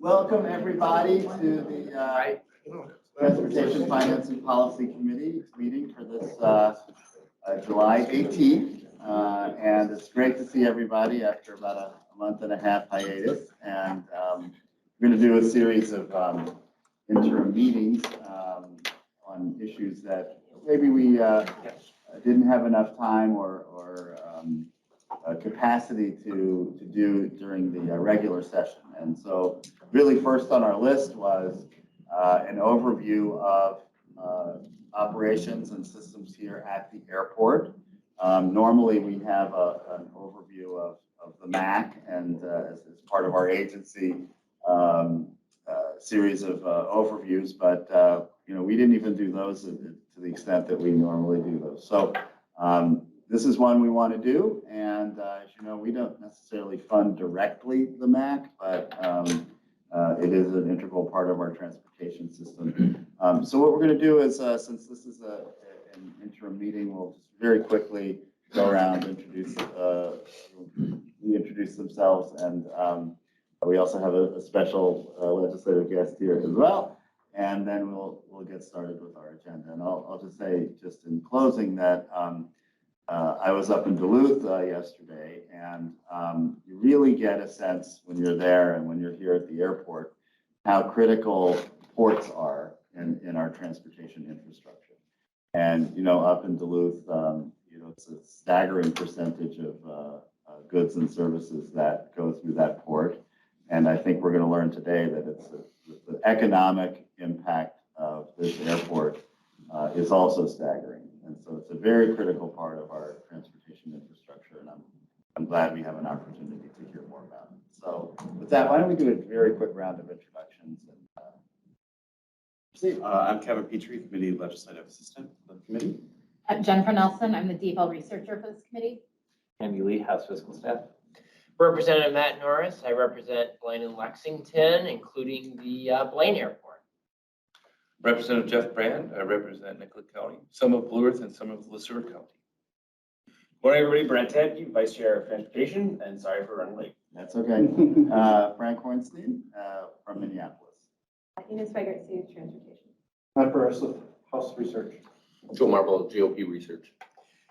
Welcome everybody to the Transportation Finance and Policy Committee meeting for this July 18th. And it's great to see everybody after about a month and a half hiatus. And we're going to do a series of interim meetings on issues that maybe we didn't have enough time or capacity to do during the regular session. And so really first on our list was an overview of operations and systems here at the airport. Normally we have an overview of the MAC and as part of our agency series of overviews, but you know, we didn't even do those to the extent that we normally do those. So this is one we want to do, and as you know, we don't necessarily fund directly the MAC, but it is an integral part of our transportation system. So what we're going to do is, since this is an interim meeting, we'll just very quickly go around, introduce themselves, and we also have a special legislative guest here as well. And then we'll get started with our agenda. And I'll just say, just in closing, that I was up in Duluth yesterday, and you really get a sense when you're there and when you're here at the airport how critical ports are in our transportation infrastructure. And you know, up in Duluth, you know, it's a staggering percentage of goods and services that go through that port. And I think we're going to learn today that it's the economic impact of this airport is also staggering. And so it's a very critical part of our transportation infrastructure, and I'm glad we have an opportunity to hear more about it. So with that, why don't we do a very quick round of introductions and proceed. I'm Kevin Petrie, Committee Legislative Assistant for the committee. I'm Jennifer Nelson. I'm the DFL researcher for this committee. Andy Lee, House Fiscal Staff. Representative Matt Norris. I represent Blaine and Lexington, including the Blaine Airport. Representative Jeff Brand, I represent Nicollet County, some of Blue Earth and some of Le Sueur County. Morning, everybody. Brent Tedke, Vice Chair of Transportation, and sorry for running late. That's okay. Frank Hornstein from Minneapolis. Ines Weigert, Transportation. Matt Burris with House Research. Joe Marble, GOP Research.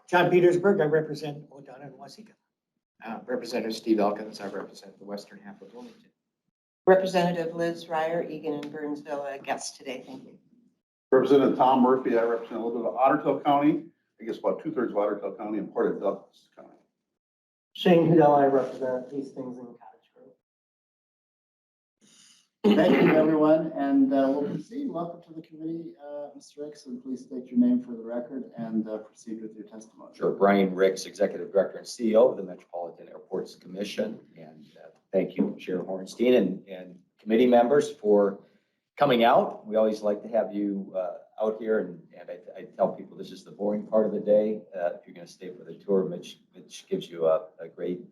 John Petersburg, I represent Odana and Waseca. Representative Steve Elkins, I represent the western half of Wilmington. Representative Liz Ryer, Egan and Burnsville, a guest today. Thank you. Representative Tom Murphy, I represent a little bit of Ottertail County, I guess about 2/3 of Ottertail County and part of Douglas County. Shane Hudell, I represent Hastings and Cottage Grove. Thank you, everyone, and we'll proceed. Welcome to the committee, Mr. Ricks, and please state your name for the record and proceed with your testimony. Sure. Brian Ricks, Executive Director and CEO of the Metropolitan Airports Commission. And thank you, Chair Hornstein and committee members for coming out. We always like to have you out here, and I tell people this is the boring part of the day. If you're going to stay for the tour, which gives you a great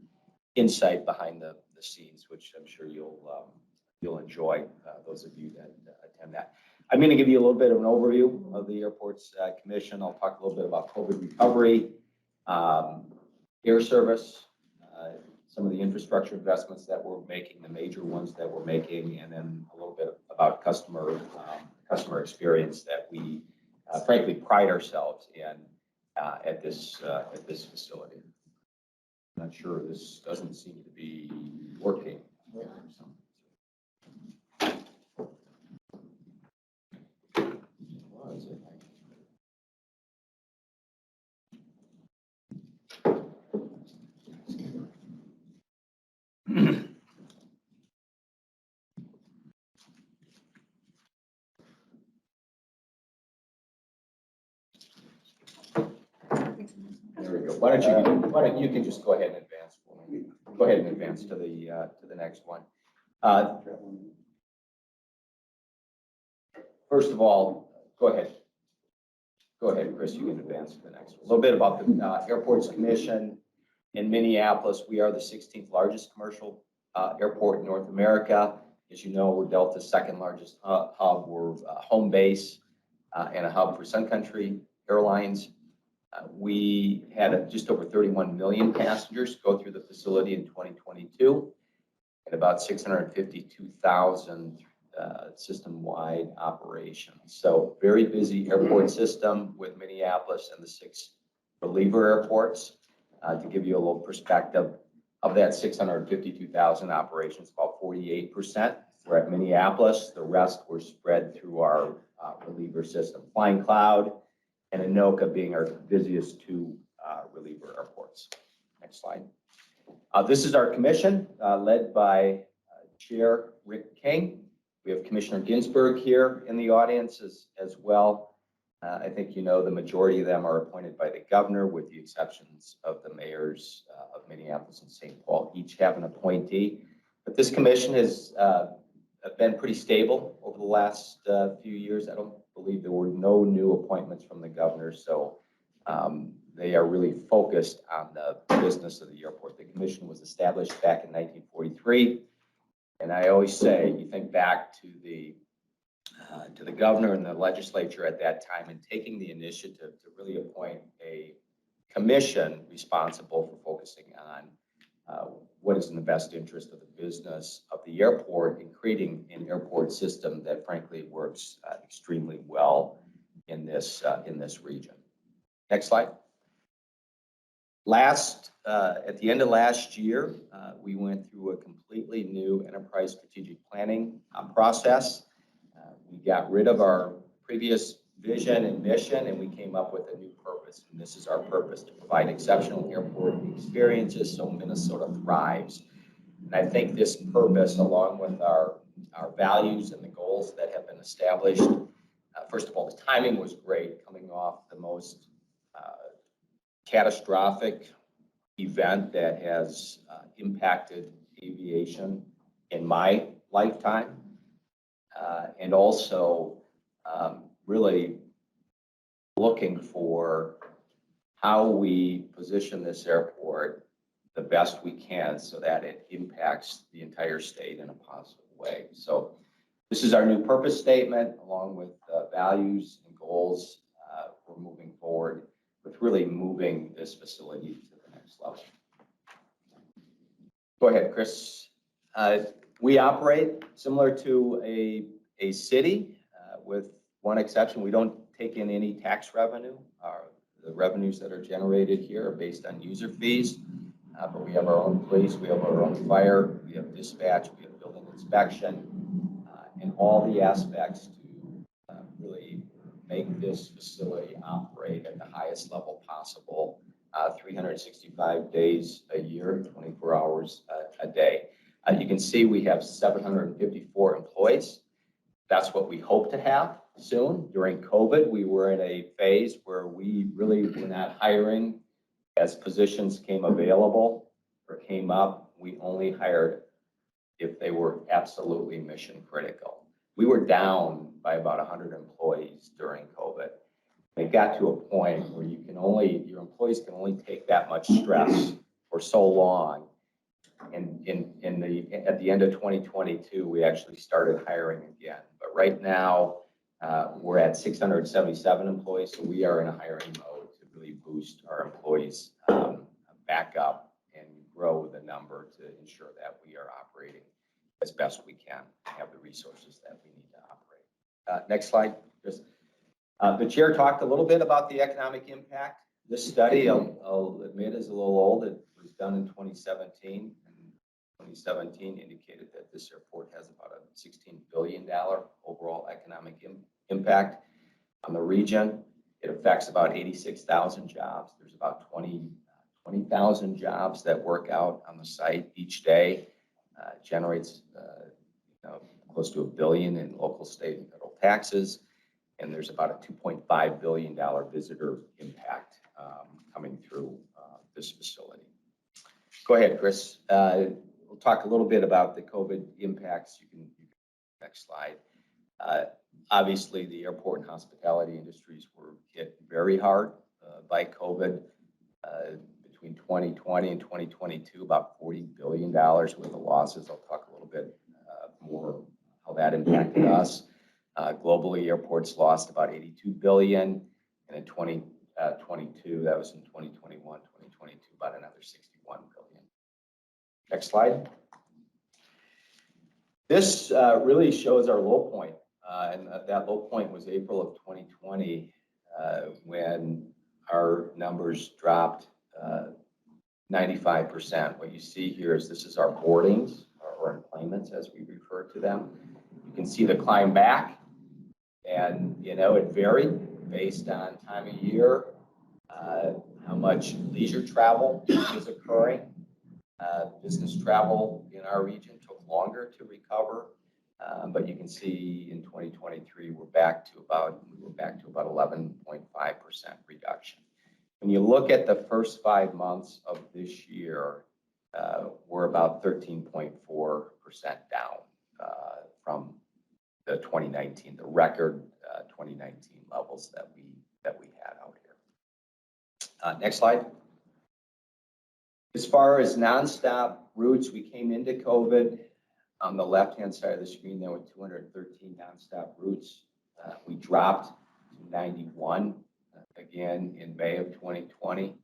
insight behind the scenes, which I'm sure you'll enjoy, those of you that attend that. I'm going to give you a little bit of an overview of the Airports Commission. I'll talk a little bit about COVID recovery, air service, some of the infrastructure investments that we're making, the major ones that we're making, and then a little bit about customer experience that we frankly pride ourselves in at this facility. I'm not sure, this doesn't seem to be working. There we go. Why don't you can just go ahead and advance for me. Go ahead and advance to the next one. First of all, go ahead. Go ahead, Chris, you can advance to the next one. A little bit about the Airports Commission in Minneapolis. We are the 16th largest commercial airport in North America. As you know, we're Delta's second largest hub. We're a home base and a hub for Sun Country Airlines. We had just over 31 million passengers go through the facility in 2022. and about 652,000 system-wide operations. So very busy airport system with Minneapolis and the 6 reliever airports. To give you a little perspective, of that 652,000 operations, about 48% were at Minneapolis. The rest were spread through our reliever system. Flying Cloud and Anoka being our busiest 2 reliever airports. Next slide. This is our commission led by Chair Rick King. We have Commissioner Ginsburg here in the audience as well. I think you know the majority of them are appointed by the governor, with the exceptions of the mayors of Minneapolis and St. Paul. Each have an appointee. But this commission has been pretty stable over the last few years. I don't believe there were no new appointments from the governor, so they are really focused on the business of the airport. The commission was established back in 1943, and I always say, you think back to the governor and the legislature at that time and taking the initiative to really appoint a commission responsible for focusing on what is in the best interest of the business of the airport and creating an airport system that frankly works extremely well in this region. Next slide. At the end of last year, we went through a completely new enterprise strategic planning process. We got rid of our previous vision and mission, and we came up with a new purpose. And this is our purpose: to provide exceptional airport experiences so Minnesota thrives. And I think this purpose, along with our values and the goals that have been established, first of all, the timing was great, coming off the most catastrophic event that has impacted aviation in my lifetime. And also really looking for how we position this airport the best we can so that it impacts the entire state in a positive way. So this is our new purpose statement, along with values and goals. We're moving forward with really moving this facility to the next level. Go ahead, Chris. We operate similar to a city with one exception. We don't take in any tax revenue. The revenues that are generated here are based on user fees, but we have our own police, we have our own fire, we have dispatch, we have building inspection, and all the aspects to really make this facility operate at the highest level possible, 365 days a year, 24 hours a day. You can see we have 754 employees. That's what we hope to have soon. During COVID, we were in a phase where we really were not hiring as positions came available or came up. We only hired if they were absolutely mission critical. We were down by about 100 employees during COVID. It got to a point where your employees can only take that much stress for so long. And at the end of 2022, we actually started hiring again. But right now, we're at 677 employees, so we are in a hiring mode to really boost our employees back up and grow the number to ensure that we are operating as best we can, have the resources that we need to operate. Next slide. The chair talked a little bit about the economic impact. This study, I'll admit, is a little old. It was done in 2017. 2017 indicated that this airport has about a $16 billion overall economic impact on the region. It affects about 86,000 jobs. There's about 20,000 jobs that work out on the site each day. Generates close to $1 billion in local, state, and federal taxes. And there's about a $2.5 billion visitor impact coming through this facility. Go ahead, Chris. We'll talk a little bit about the COVID impacts. You can next slide. Obviously, the airport and hospitality industries were hit very hard by COVID. Between 2020 and 2022, about $40 billion worth of losses. I'll talk a little bit more how that impacted us. Globally, airports lost about $82 billion, and in 2022, that was in 2021, 2022, about another $61 billion. Next slide. This really shows our low point, and that low point was April of 2020, when our numbers dropped 95%. What you see here is this is our boardings, or enplanements as we refer to them. You can see the climb back, and it varied based on time of year, how much leisure travel is occurring. Business travel in our region took longer to recover, but you can see in 2023 we're back to about 11.5% reduction. When you look at the first 5 months of this year, we're about 13.4% down from the 2019, the record 2019 levels that we had out here. Next slide. As far as nonstop routes, we came into COVID. On the left-hand side of the screen, there were 213 nonstop routes. We dropped to 91 again in May of 2020,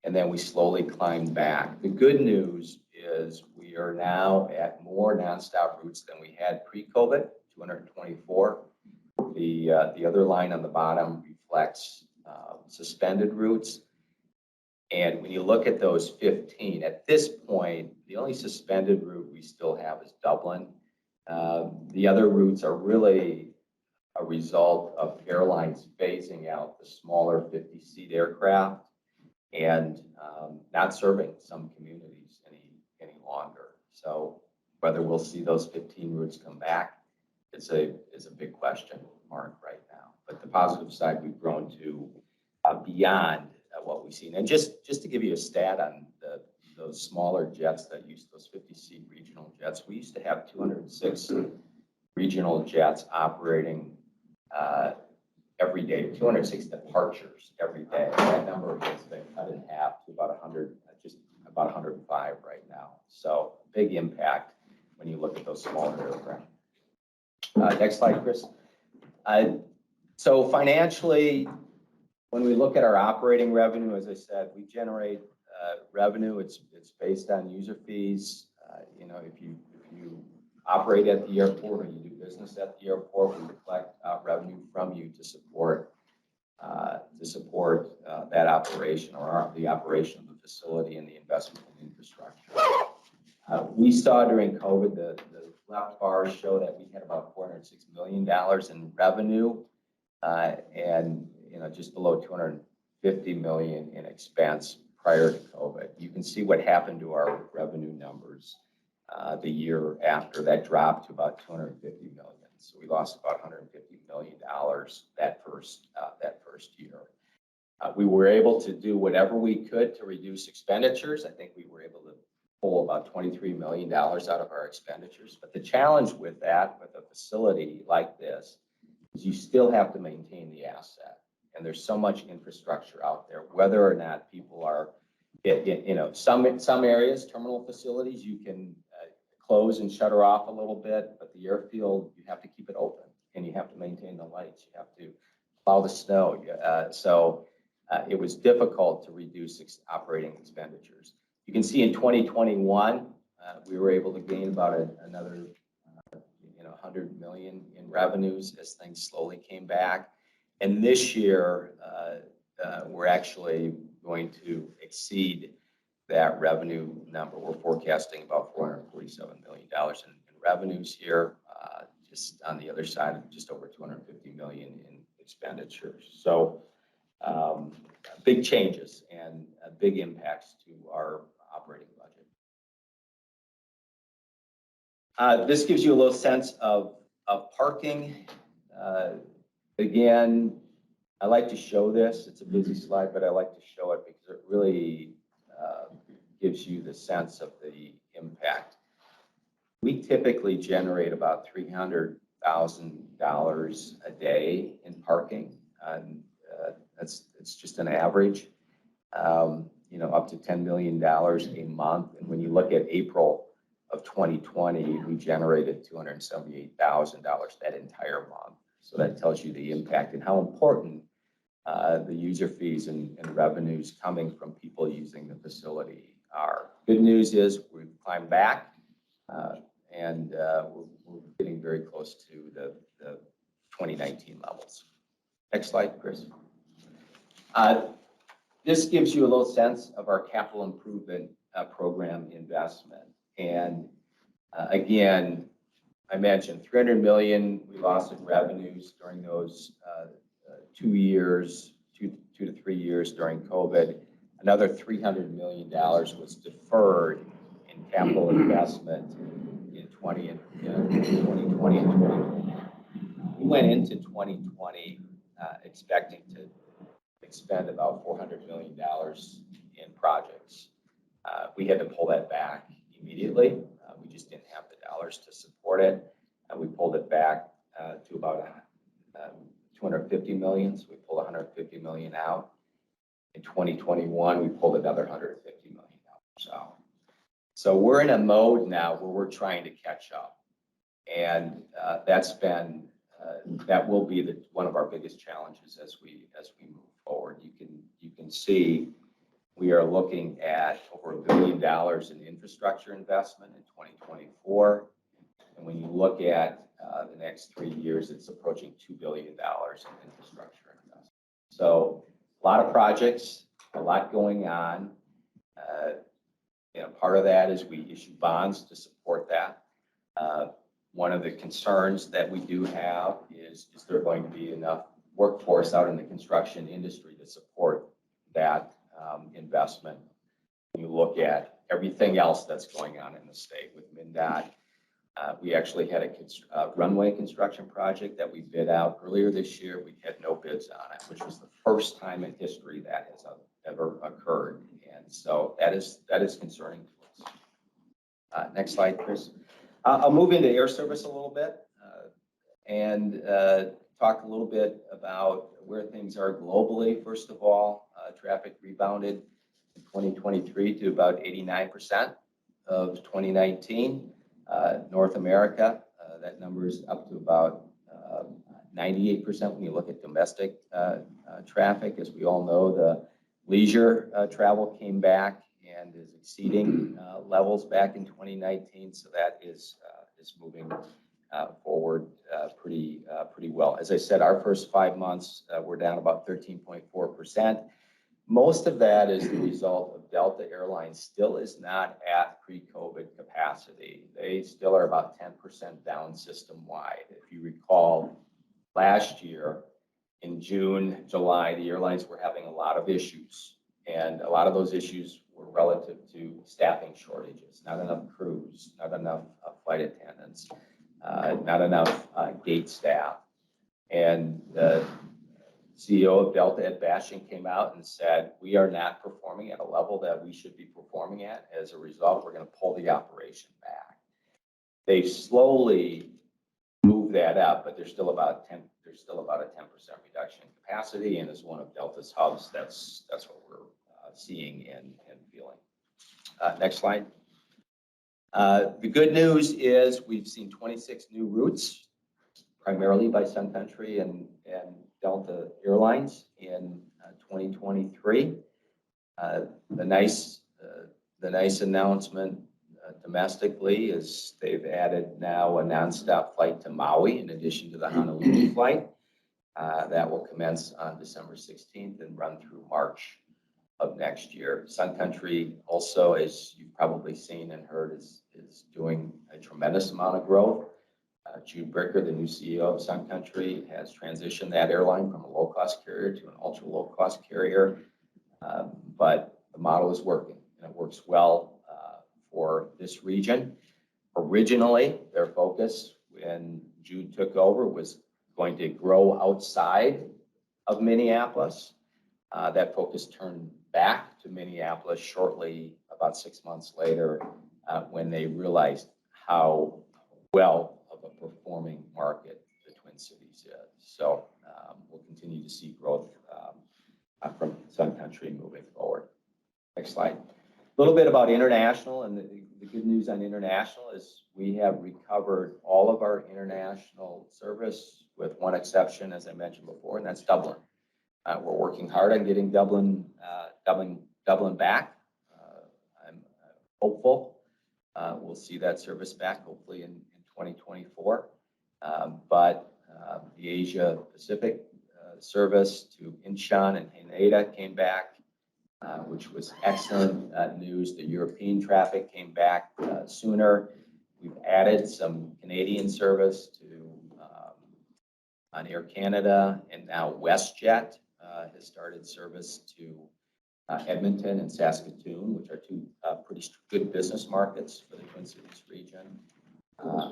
and then we slowly climbed back. The good news is we are now at more nonstop routes than we had pre-COVID, 224. The other line on the bottom reflects suspended routes. And when you look at those 15, at this point, the only suspended route we still have is Dublin. The other routes are really a result of airlines phasing out the smaller 50-seat aircraft and not serving some communities any longer. So whether we'll see those 15 routes come back is a big question mark right now. But the positive side, we've grown to beyond what we've seen. And just to give you a stat on those smaller jets that use those 50-seat regional jets, we used to have 206 regional jets operating every day, 206 departures every day. That number has been cut in half to about 100, just about 105 right now. So big impact when you look at those smaller aircraft. Next slide, Chris. So financially, when we look at our operating revenue, as I said, we generate revenue. It's based on user fees. If you operate at the airport or you do business at the airport, we collect revenue from you to support that operation or the operation of the facility and the investment in infrastructure. We saw during COVID, the left bars show that we had about $406 million in revenue and just below $250 million in expense prior to COVID. You can see what happened to our revenue numbers the year after. That dropped to about $250 million. So we lost about $150 million that first year. We were able to do whatever we could to reduce expenditures. I think we were able to pull about $23 million out of our expenditures. But the challenge with that, with a facility like this, is you still have to maintain the asset. And there's so much infrastructure out there, whether or not people are, some areas, terminal facilities, you can close and shutter off a little bit, but the airfield, you have to keep it open and you have to maintain the lights. You have to plow the snow. So it was difficult to reduce operating expenditures. You can see in 2021, we were able to gain about another 100 million in revenues as things slowly came back. And this year, we're actually going to exceed that revenue number. We're forecasting about $447 million in revenues here, just on the other side, just over 250 million in expenditures. So big changes and big impacts to our operating budget. This gives you a little sense of parking. Again, I like to show this. It's a busy slide, but I like to show it because it really gives you the sense of the impact. We typically generate about $300,000 a day in parking. It's just an average, up to $10 million a month. And when you look at April of 2020, we generated $278,000 that entire month. So that tells you the impact and how important the user fees and revenues coming from people using the facility are. Good news is we've climbed back and we're getting very close to the 2019 levels. Next slide, Chris. This gives you a little sense of our capital improvement program investment. And again, I mentioned 300 million we lost in revenues during those 2 years, two to 3 years during COVID. Another $300 million was deferred in capital investment in 2020 and 2021. We went into 2020 expecting to expend about $400 million in projects. We had to pull that back immediately. We just didn't have the dollars to support it. We pulled it back to about 250 million. So we pulled 150 million out. In 2021, we pulled another 150 million out. So we're in a mode now where we're trying to catch up. And that will be one of our biggest challenges as we move forward. You can see we are looking at over $1 billion in infrastructure investment in 2024. And when you look at the next 3 years, it's approaching $2 billion in infrastructure investment. So a lot of projects, a lot going on. Part of that is we issue bonds to support that. One of the concerns that we do have is there going to be enough workforce out in the construction industry to support that investment? When you look at everything else that's going on in the state with MnDOT, we actually had a runway construction project that we bid out earlier this year. We had no bids on it, which was the first time in history that has ever occurred. And so that is concerning to us. Next slide, Chris. I'll move into air service a little bit and talk a little bit about where things are globally. First of all, traffic rebounded in 2023 to about 89% of 2019. North America, that number is up to about 98% when you look at domestic traffic. As we all know, the leisure travel came back and is exceeding levels back in 2019. So that is moving forward pretty well. As I said, our first 5 months, we're down about 13.4%. Most of that is the result of Delta Airlines still is not at pre-COVID capacity. They still are about 10% down system-wide. If you recall, last year in June, July, the airlines were having a lot of issues. And a lot of those issues were relative to staffing shortages, not enough crews, not enough flight attendants, not enough gate staff. And the CEO of Delta, Ed Bastian, came out and said, we are not performing at a level that we should be performing at. As a result, we're going to pull the operation back. They've slowly moved that up, but there's still about a 10% reduction in capacity. And as one of Delta's hubs, that's what we're seeing and feeling. Next slide. The good news is we've seen 26 new routes, primarily by Sun Country and Delta Airlines in 2023. The nice announcement domestically is they've added now a nonstop flight to Maui in addition to the Honolulu flight. That will commence on December 16th and run through March of next year. Sun Country also, as you've probably seen and heard, is doing a tremendous amount of growth. Jude Bricker, the new CEO of Sun Country, has transitioned that airline from a low-cost carrier to an ultra-low-cost carrier. But the model is working, and it works well for this region. Originally, their focus when Jude took over was going to grow outside of Minneapolis. That focus turned back to Minneapolis shortly, about 6 months later, when they realized how well of a performing market the Twin Cities is. So we'll continue to see growth from Sun Country moving forward. Next slide. A little bit about international, and the good news on international is we have recovered all of our international service with one exception, as I mentioned before, and that's Dublin. We're working hard on getting Dublin back. I'm hopeful we'll see that service back hopefully in 2024. But the Asia Pacific service to Incheon and Haneda came back, which was excellent news. The European traffic came back sooner. We've added some Canadian service to on Air Canada, and now WestJet has started service to Edmonton and Saskatoon, which are two pretty good business markets for the Twin Cities region.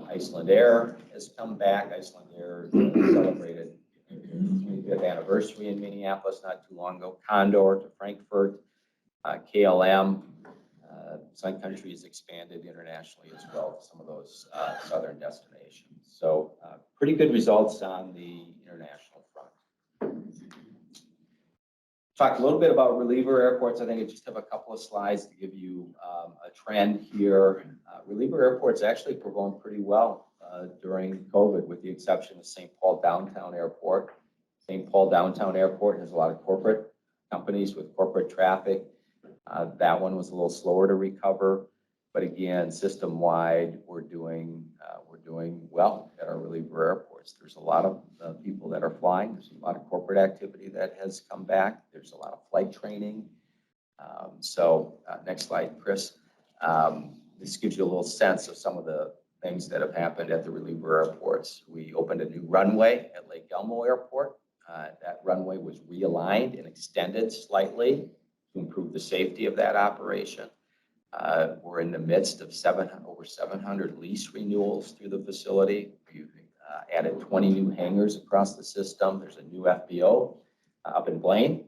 Iceland Air has come back. Iceland Air celebrated their 25th anniversary in Minneapolis not too long ago. Condor to Frankfurt, KLM. Sun Country has expanded internationally as well to some of those southern destinations. So pretty good results on the international front. Talk a little bit about reliever airports. I think I just have a couple of slides to give you a trend here. Reliever airports actually performed pretty well during COVID, with the exception of St. Paul Downtown Airport. St. Paul Downtown Airport has a lot of corporate companies with corporate traffic. That one was a little slower to recover, but again, system-wide, we're doing well at our reliever airports. There's a lot of people that are flying. There's a lot of corporate activity that has come back. There's a lot of flight training. Next slide, Chris. This gives you a little sense of some of the things that have happened at the reliever airports. We opened a new runway at Lake Elmo Airport. That runway was realigned and extended slightly to improve the safety of that operation. We're in the midst of over 700 lease renewals through the facility. We've added 20 new hangars across the system. There's a new FBO up in Blaine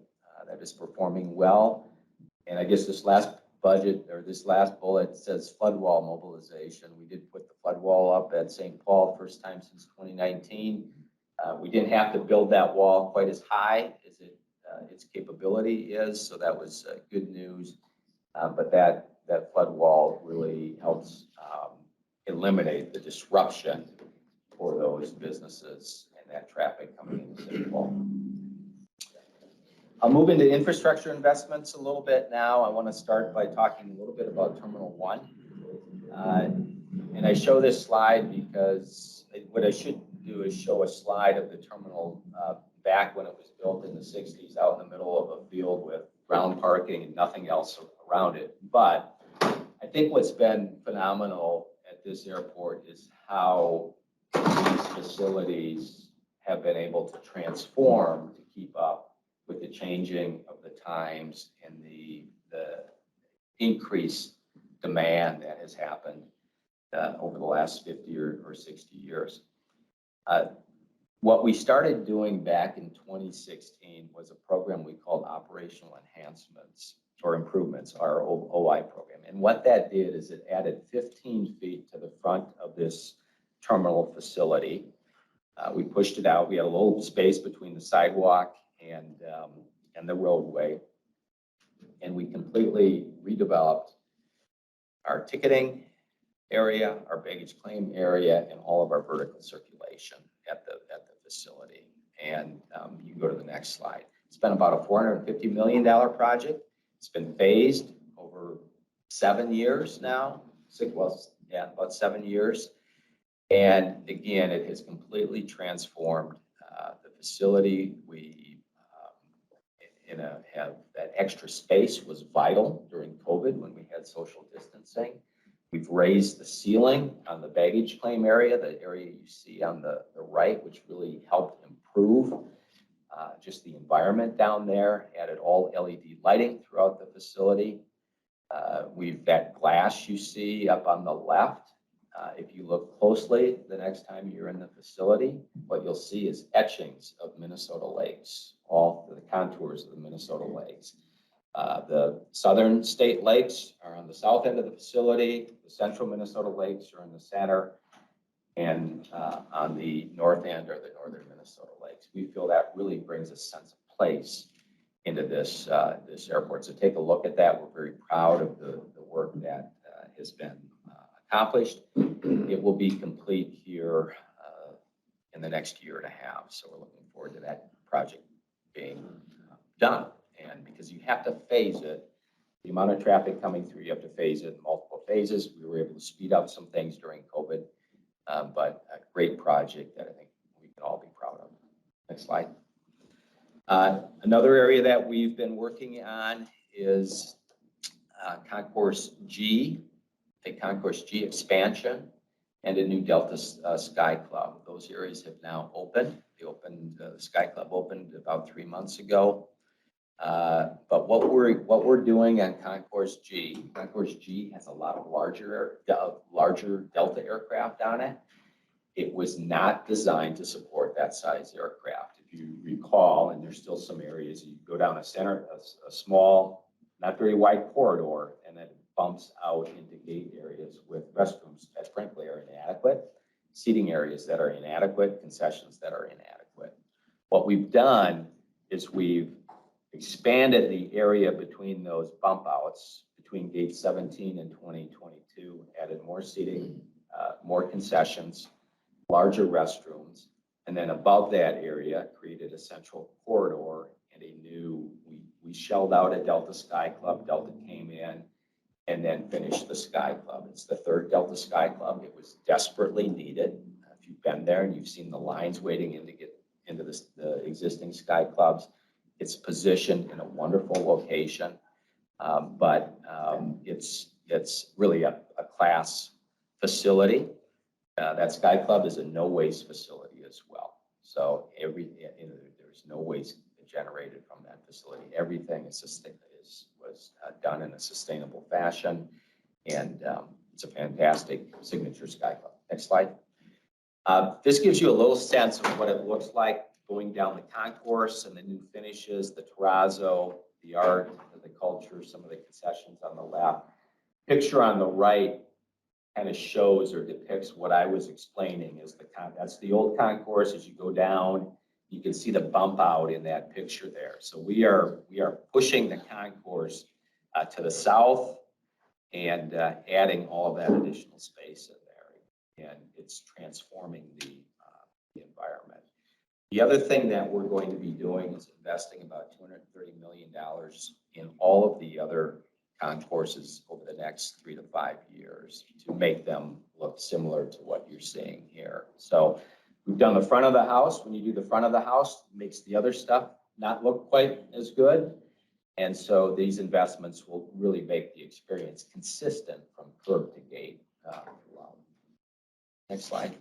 that is performing well. And I guess this last budget, or this last bullet, says flood wall mobilization. We did put the flood wall up at St. Paul, first time since 2019. We didn't have to build that wall quite as high as its capability is, so that was good news. But that flood wall really helps eliminate the disruption for those businesses and that traffic coming into St. Paul. I'll move into infrastructure investments a little bit now. I want to start by talking a little bit about Terminal 1. And I show this slide because what I should do is show a slide of the terminal back when it was built in the 60s out in the middle of a field with ground parking and nothing else around it. But I think what's been phenomenal at this airport is how these facilities have been able to transform to keep up with the changing of the times and the increased demand that has happened over the last 50 or 60 years. What we started doing back in 2016 was a program we called Operational Enhancements or Improvements, our OI program. And what that did is it added 15 feet to the front of this terminal facility. We pushed it out. We had a little space between the sidewalk and the roadway. And we completely redeveloped our ticketing area, our baggage claim area, and all of our vertical circulation at the facility. And you can go to the next slide. It's been about a $450 million project. It's been phased over 7 years now. About 7 years. And again, it has completely transformed the facility. We have that extra space was vital during COVID when we had social distancing. We've raised the ceiling on the baggage claim area, the area you see on the right, which really helped improve just the environment down there. Added all LED lighting throughout the facility. That glass you see up on the left, if you look closely the next time you're in the facility, what you'll see is etchings of Minnesota lakes, all the contours of the Minnesota lakes. The southern state lakes are on the south end of the facility. The central Minnesota lakes are in the center. And on the north end are the northern Minnesota lakes. We feel that really brings a sense of place into this airport. So take a look at that. We're very proud of the work that has been accomplished. It will be complete here in the next year and a half. So we're looking forward to that project being done. And because you have to phase it, the amount of traffic coming through, you have to phase it in multiple phases. We were able to speed up some things during COVID, but a great project that I think we can all be proud of. Next slide. Another area that we've been working on is Concourse G, the Concourse G expansion and a new Delta Sky Club. Those areas have now opened. The Sky Club opened about 3 months ago. But what we're doing on Concourse G has a lot of larger Delta aircraft on it. It was not designed to support that size aircraft. If you recall, and there's still some areas, you go down a small, not very wide corridor, and then it bumps out into gate areas with restrooms that frankly are inadequate, seating areas that are inadequate, concessions that are inadequate. What we've done is we've expanded the area between those bump outs between gate 17 and 2022, added more seating, more concessions, larger restrooms, and then above that area created a central corridor and a new, we shelled out a Delta Sky Club. Delta came in and then finished the Sky Club. It's the third Delta Sky Club. It was desperately needed. If you've been there and you've seen the lines waiting in to get into the existing Sky Clubs, it's positioned in a wonderful location, but it's really a class facility. That Sky Club is a no waste facility as well. So there's no waste generated from that facility. Everything was done in a sustainable fashion, and it's a fantastic signature Sky Club. Next slide. This gives you a little sense of what it looks like going down the concourse and the new finishes, the terrazzo, the art, the culture, some of the concessions on the left. Picture on the right kind of shows or depicts what I was explaining is that's the old concourse. As you go down, you can see the bump out in that picture there. So we are pushing the concourse to the south and adding all of that additional space in there, and it's transforming the environment. The other thing that we're going to be doing is investing about $230 million in all of the other concourses over the next 3 to 5 years to make them look similar to what you're seeing here. So we've done the front of the house. When you do the front of the house, it makes the other stuff not look quite as good. And so these investments will really make the experience consistent from curb to gate. Next slide.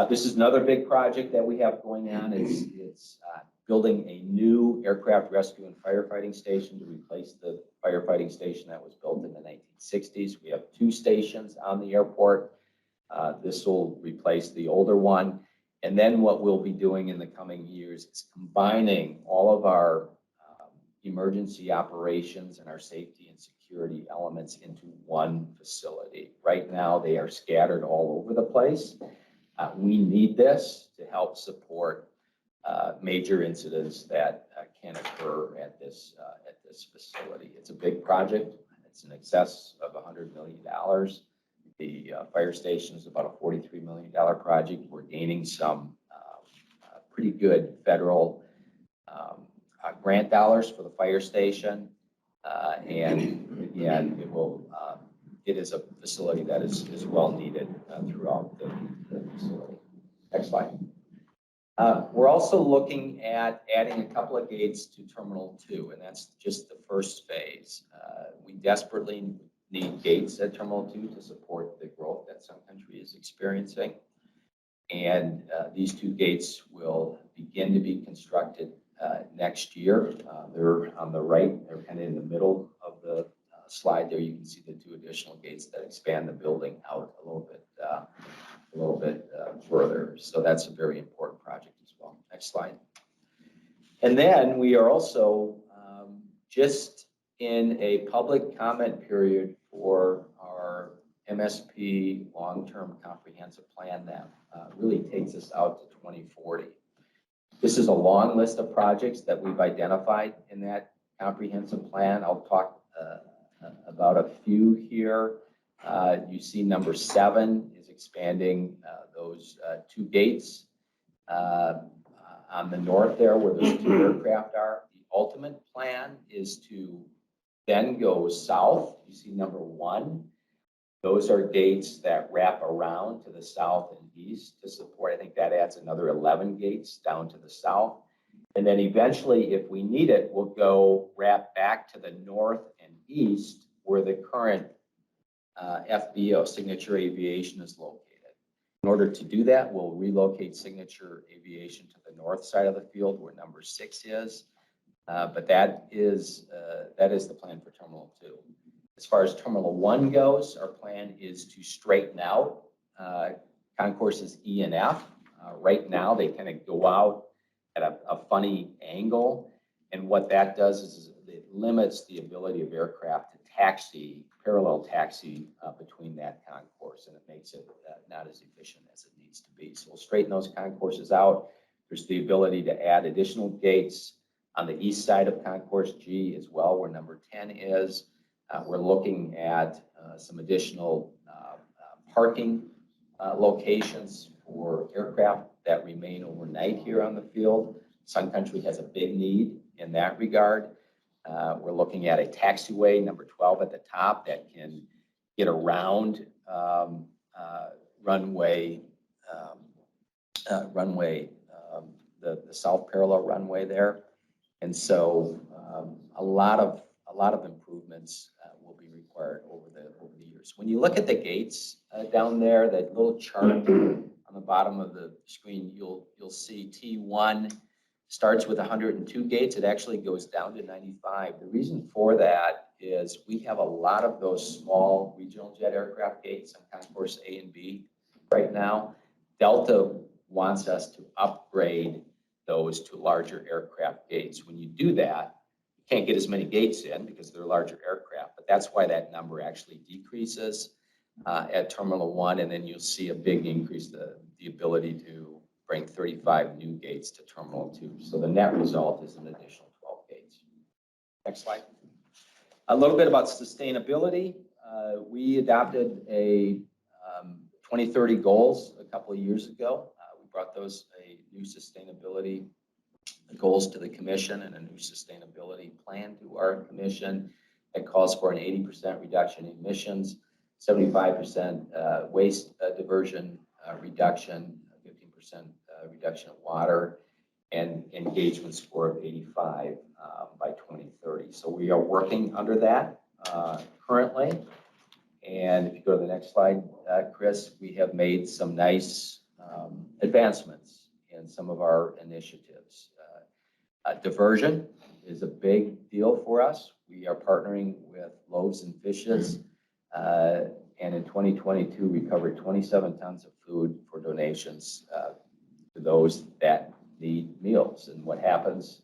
This is another big project that we have going on. It's building a new aircraft rescue and firefighting station to replace the firefighting station that was built in the 1960s. We have 2 stations on the airport. This will replace the older one. And then what we'll be doing in the coming years is combining all of our emergency operations and our safety and security elements into one facility. Right now, they are scattered all over the place. We need this to help support major incidents that can occur at this facility. It's a big project. It's in excess of $100 million. The fire station is about a $43 million project. We're gaining some pretty good federal grant dollars for the fire station. And again, it is a facility that is well needed throughout the facility. Next slide. We're also looking at adding a couple of gates to Terminal 2, and that's just the first phase. We desperately need gates at Terminal 2 to support the growth that Sun Country is experiencing. And these 2 gates will begin to be constructed next year. They're on the right. They're kind of in the middle of the slide there. You can see the 2 additional gates that expand the building out a little bit further. So that's a very important project as well. Next slide. And then we are also just in a public comment period for our MSP long-term comprehensive plan that really takes us out to 2040. This is a long list of projects that we've identified in that comprehensive plan. I'll talk about a few here. You see number 7 is expanding those 2 gates on the north there where those 2 aircraft are. The ultimate plan is to then go south. You see number 1. Those are gates that wrap around to the south and east to support. I think that adds another 11 gates down to the south. And then eventually, if we need it, we'll go wrap back to the north and east where the current FBO, Signature Aviation, is located. In order to do that, we'll relocate Signature Aviation to the north side of the field where number 6 is. But that is the plan for Terminal 2. As far as Terminal 1 goes, our plan is to straighten out concourses E and F. Right now, they kind of go out at a funny angle. And what that does is it limits the ability of aircraft to taxi, parallel taxi between that concourse, and it makes it not as efficient as it needs to be. So we'll straighten those concourses out. There's the ability to add additional gates on the east side of Concourse G as well, where number 10 is. We're looking at some additional parking locations for aircraft that remain overnight here on the field. Sun Country has a big need in that regard. We're looking at a taxiway, number 12 at the top, that can get around the south parallel runway there. And so a lot of improvements will be required over the years. When you look at the gates down there, that little chart on the bottom of the screen, you'll see T1 starts with 102 gates. It actually goes down to 95. The reason for that is we have a lot of those small regional jet aircraft gates on Concourse A and B right now. Delta wants us to upgrade those to larger aircraft gates. When you do that, you can't get as many gates in because they're larger aircraft, but that's why that number actually decreases at Terminal 1, and then you'll see a big increase, the ability to bring 35 new gates to Terminal 2. So the net result is an additional 12 gates. Next slide. A little bit about sustainability. We adopted a 2030 goals a couple of years ago. We brought those new sustainability goals to the commission and a new sustainability plan to our commission that calls for an 80% reduction in emissions, 75% waste diversion reduction, 15% reduction of water, and engagement score of 85 by 2030. So we are working under that currently. And if you go to the next slide, Chris, we have made some nice advancements in some of our initiatives. Diversion is a big deal for us. We are partnering with Loaves and Fishes, and in 2022, we covered 27 tons of food for donations to those that need meals. And what happens,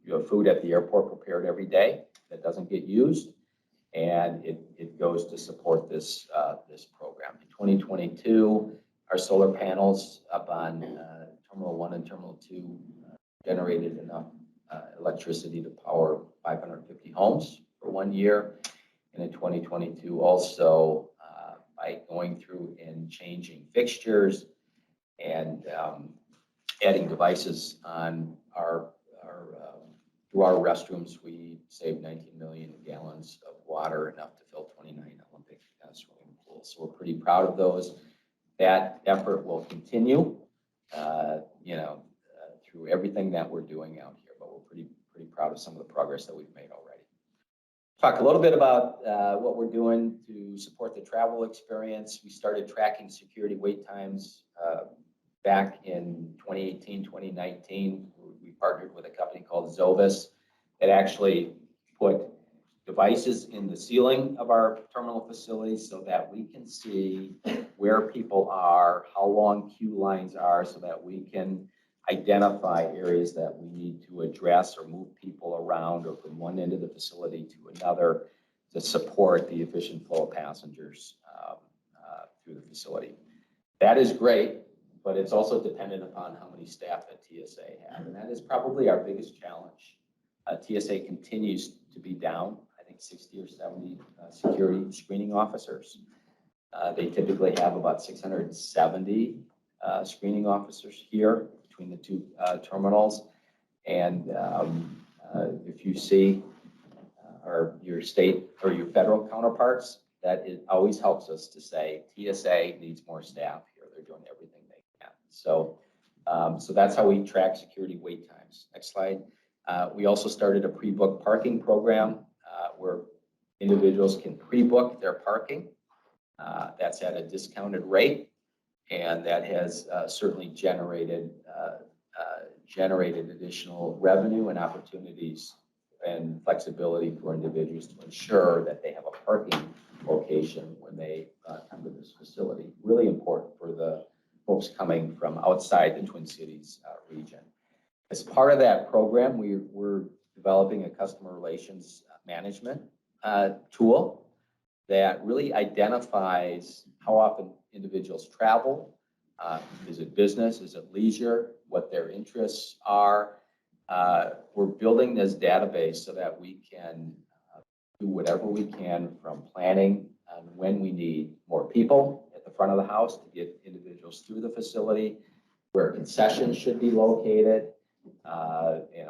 you have food at the airport prepared every day that doesn't get used, and it goes to support this program. In 2022, our solar panels up on Terminal 1 and Terminal 2 generated enough electricity to power 550 homes for 1 year. And in 2022, also by going through and changing fixtures and adding devices on through our restrooms, we saved 19 million gallons of water, enough to fill 29 Olympic swimming pools. So we're pretty proud of those. That effort will continue, through everything that we're doing out here, but we're pretty proud of some of the progress that we've made already. Talk a little bit about what we're doing to support the travel experience. We started tracking security wait times back in 2018, 2019. We partnered with a company called Zovis that actually put devices in the ceiling of our terminal facilities so that we can see where people are, how long queue lines are, so that we can identify areas that we need to address or move people around or from one end of the facility to another to support the efficient flow of passengers through the facility. That is great, but it's also dependent upon how many staff that TSA have, and that is probably our biggest challenge. TSA continues to be down, I think 60 or 70 security screening officers. They typically have about 670 screening officers here between the two terminals. And if you see your state or your federal counterparts that it always helps us to say TSA needs more staff here. They're doing everything they can. So, so that's how we track security wait times. Next slide. We also started a pre-book parking program where individuals can pre-book their parking. That's at a discounted rate, and that has certainly generated additional revenue and opportunities and flexibility for individuals to ensure that they have a parking location when they come to this facility. Really important for the folks coming from outside the Twin Cities region. As part of that program, we're developing a customer relations management tool that really identifies how often individuals travel. Is it business? Is it leisure? What their interests are? We're building this database so that we can do whatever we can from planning and when we need more people at the front of the house to get individuals through the facility, where concessions should be located,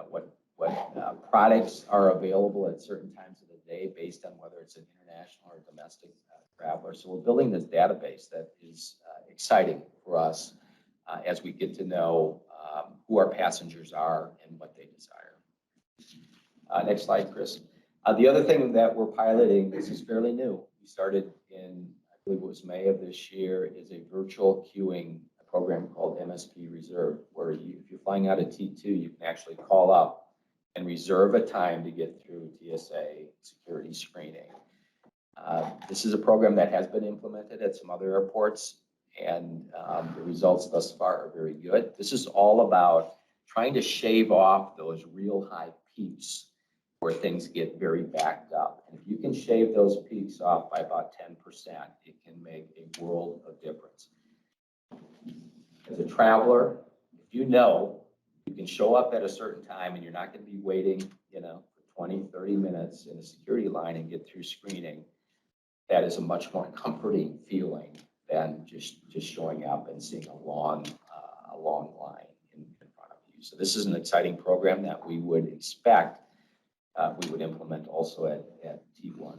what products are available at certain times of the day based on whether it's an international or domestic traveler. So we're building this database that is exciting for us as we get to know who our passengers are and what they desire. Next slide, Chris. The other thing that we're piloting, this is fairly new. We started in, I believe it was May of this year, is a virtual queuing program called MSP Reserve, where if you're flying out of T2, you can actually call up and reserve a time to get through TSA security screening. This is a program that has been implemented at some other airports, and the results thus far are very good. This is all about trying to shave off those real high peaks where things get very backed up. And if you can shave those peaks off by about 10%, it can make a world of difference. As a traveler, if you know you can show up at a certain time and you're not going to be waiting, for 20, 30 minutes in a security line and get through screening, that is a much more comforting feeling than just showing up and seeing a long line in front of you. So this is an exciting program that we would expect we would implement also at T1.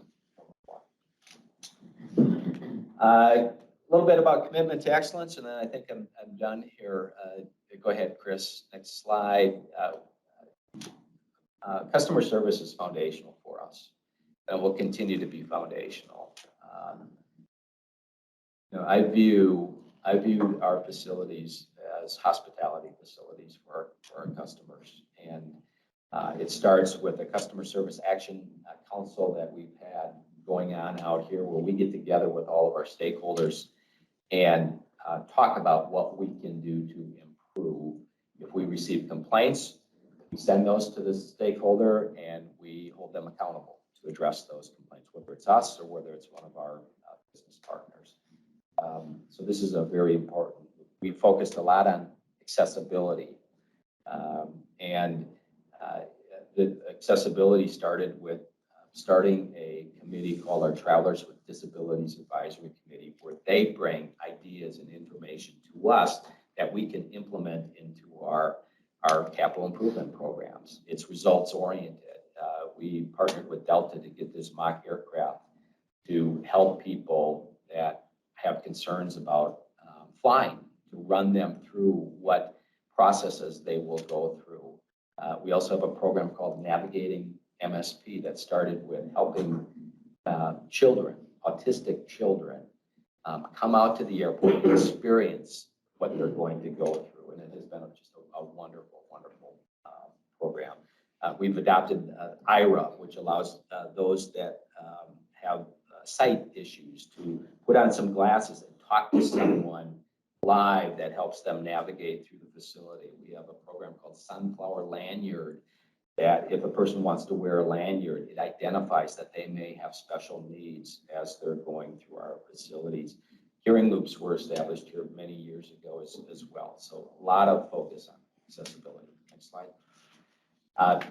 A little bit about commitment to excellence, and then I think I'm done here. Go ahead, Chris. Next slide. Customer service is foundational for us, and will continue to be foundational. I view our facilities as hospitality facilities for our customers, and it starts with a customer service action council that we've had going on out here, where we get together with all of our stakeholders and talk about what we can do to improve. If we receive complaints, we send those to the stakeholder and we hold them accountable to address those complaints, whether it's us or whether it's one of our business partners. So this is a very important. We focused a lot on accessibility, and the accessibility started with starting a committee called our Travelers with Disabilities Advisory Committee, where they bring ideas and information to us that we can implement into our capital improvement programs. It's results oriented. We partnered with Delta to get this mock aircraft to help people that have concerns about flying, to run them through what processes they will go through. We also have a program called Navigating MSP that started with helping children, autistic children, come out to the airport and experience what they're going to go through. And it has been just a wonderful, wonderful program. We've adopted IRA, which allows those that have sight issues to put on some glasses and talk to someone live that helps them navigate through the facility. We have a program called Sunflower Lanyard, that if a person wants to wear a lanyard, it identifies that they may have special needs as they're going through our facilities. Hearing loops were established here many years ago as well. So a lot of focus on accessibility. Next slide.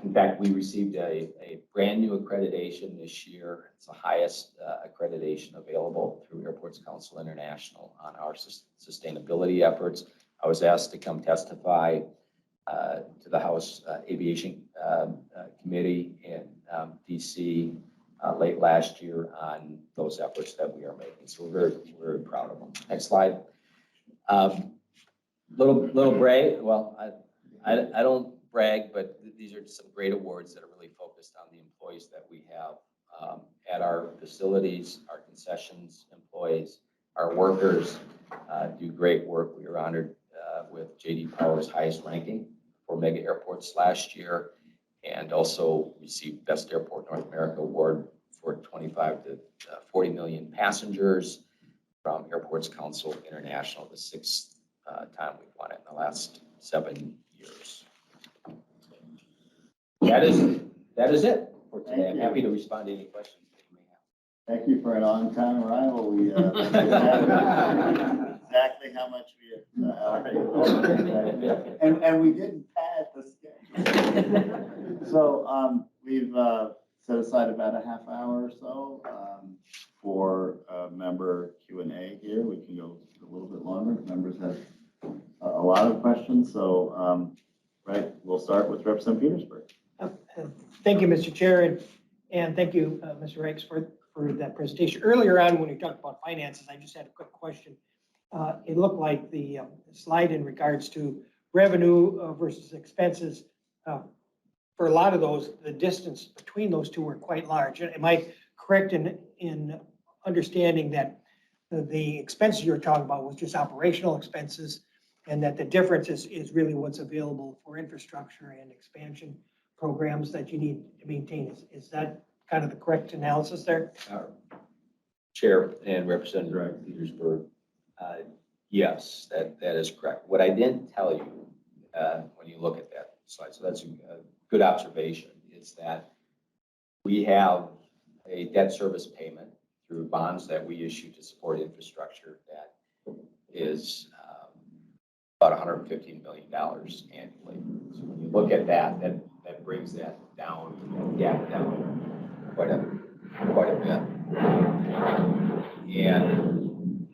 In fact, we received a brand new accreditation this year. It's the highest accreditation available through Airports Council International on our sustainability efforts. I was asked to come testify to the House Aviation Committee in DC late last year on those efforts that we are making. So we're very proud of them. Next slide. Little brag. Well, I don't brag, but these are some great awards that are really focused on the employees that we have at our facilities, our concessions employees, our workers do great work. We were honored with J.D. Power's highest ranking for mega airports last year, and also received Best Airport North America Award for 25 to 40 million passengers from Airports Council International, the sixth time we've won it in the last 7 years. That is it for today. Thank I'm you. happy to respond to any questions that you may have. Thank you for an on-time arrival. We exactly how much we allocated. And we didn't pad the schedule. So we've set aside about a half hour or so for member Q&A here. We can go a little bit longer. Members have a lot of questions. So right, we'll start with Representative Petersburg. Thank you, Mr. Chair, and thank you, Mr. Rakes, for that presentation. Earlier on, when you talked about finances, I just had a quick question. It looked like the slide in regards to revenue versus expenses. For a lot of those, the distance between those two were quite large. Am I correct in understanding that the expenses you're talking about was just operational expenses, and that the difference is really what's available for infrastructure and expansion programs that you need to maintain? Is that kind of the correct analysis there? Chair and Representative Petersburg, yes, that is correct. What I didn't tell you when you look at that slide, so that's a good observation, is that we have a debt service payment through bonds that we issue to support infrastructure that is about $115 million annually. So when you look at that brings that down, gap down quite a bit. And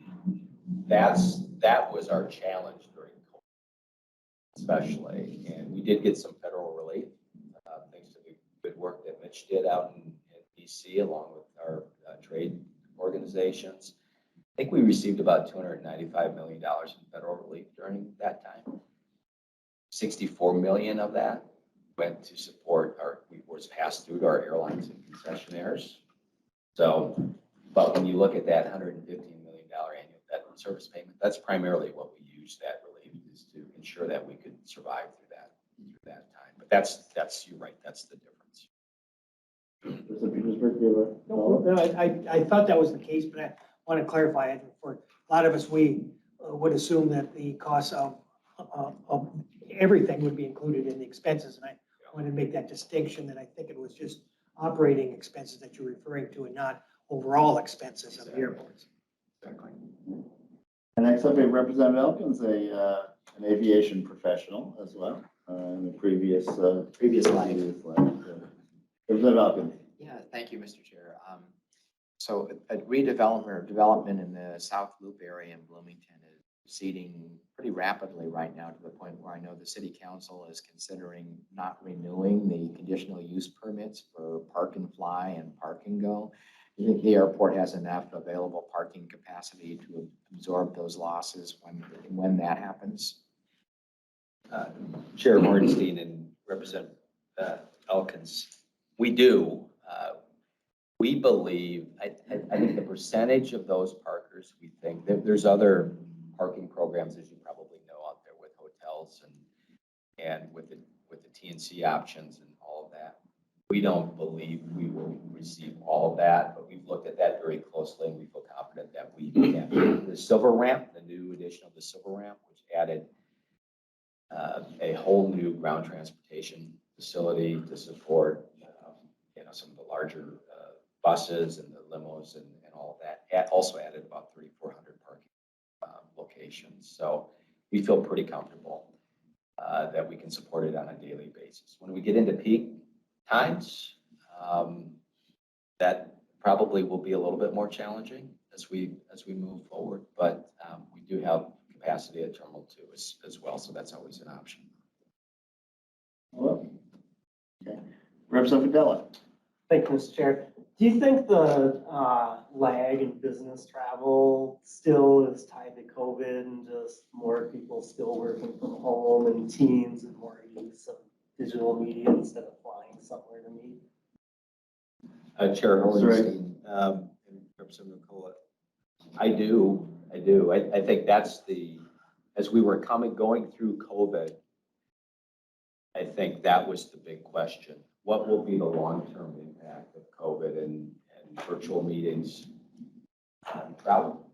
that was our challenge during COVID, especially. And we did get some federal relief, thanks to the good work that Mitch did out in DC, along with our trade organizations. I think we received about $295 million in federal relief during that time. 64 million of that went to support was passed through to our airlines and concessionaires. So, but when you look at that $115 million annual debt service payment, that's primarily what we use that relief is to ensure that we could survive through that time. But that's you're right, that's the difference. Representative Petersburg, do you have a follow-up? No, I thought that was the case, but I want to clarify it. For a lot of us, we would assume that the cost of everything would be included in the expenses. And I wanted to make that distinction that I think it was just operating expenses that you're referring to and not overall expenses of the airports. Exactly. And next up, we have Representative Elkins, an aviation professional as well, in the previous life. Representative Elkins. Yeah, thank you, Mr. Chair. So a redevelopment or development in the South Loop area in Bloomington is proceeding pretty rapidly right now, to the point where I know the city council is considering not renewing the conditional use permits for Park and Fly and Park and Go. You think the airport has enough available parking capacity to absorb those losses when that happens? Chair Hornstein and Representative Elkins, we do. We believe, I think the percentage of those parkers, we think that there's other parking programs, as you probably know, out there with hotels and with the TNC options and all of that. We don't believe we will receive all of that, but we've looked at that very closely and we feel confident that we can. The Silver Ramp, the new addition of the Silver Ramp, which added a whole new ground transportation facility to support some of the larger buses and the limos and all of that. Also added about 3,400 parking locations. So we feel pretty comfortable that we can support it on a daily basis. When we get into peak times, that probably will be a little bit more challenging as we move forward, but we do have capacity at Terminal 2 as well, so that's always an option. Hello. Okay. Representative Della. Thank you, Mr. Chair. Do you think the lag in business travel still is tied to COVID and just more people still working from home and teams and more use of digital media instead of flying somewhere to meet? Chair That's right. Hohenstein, and Representative Nicola. I do. I think that's as we were going through COVID, I think that was the big question. What will be the long-term impact of COVID and virtual meetings on travel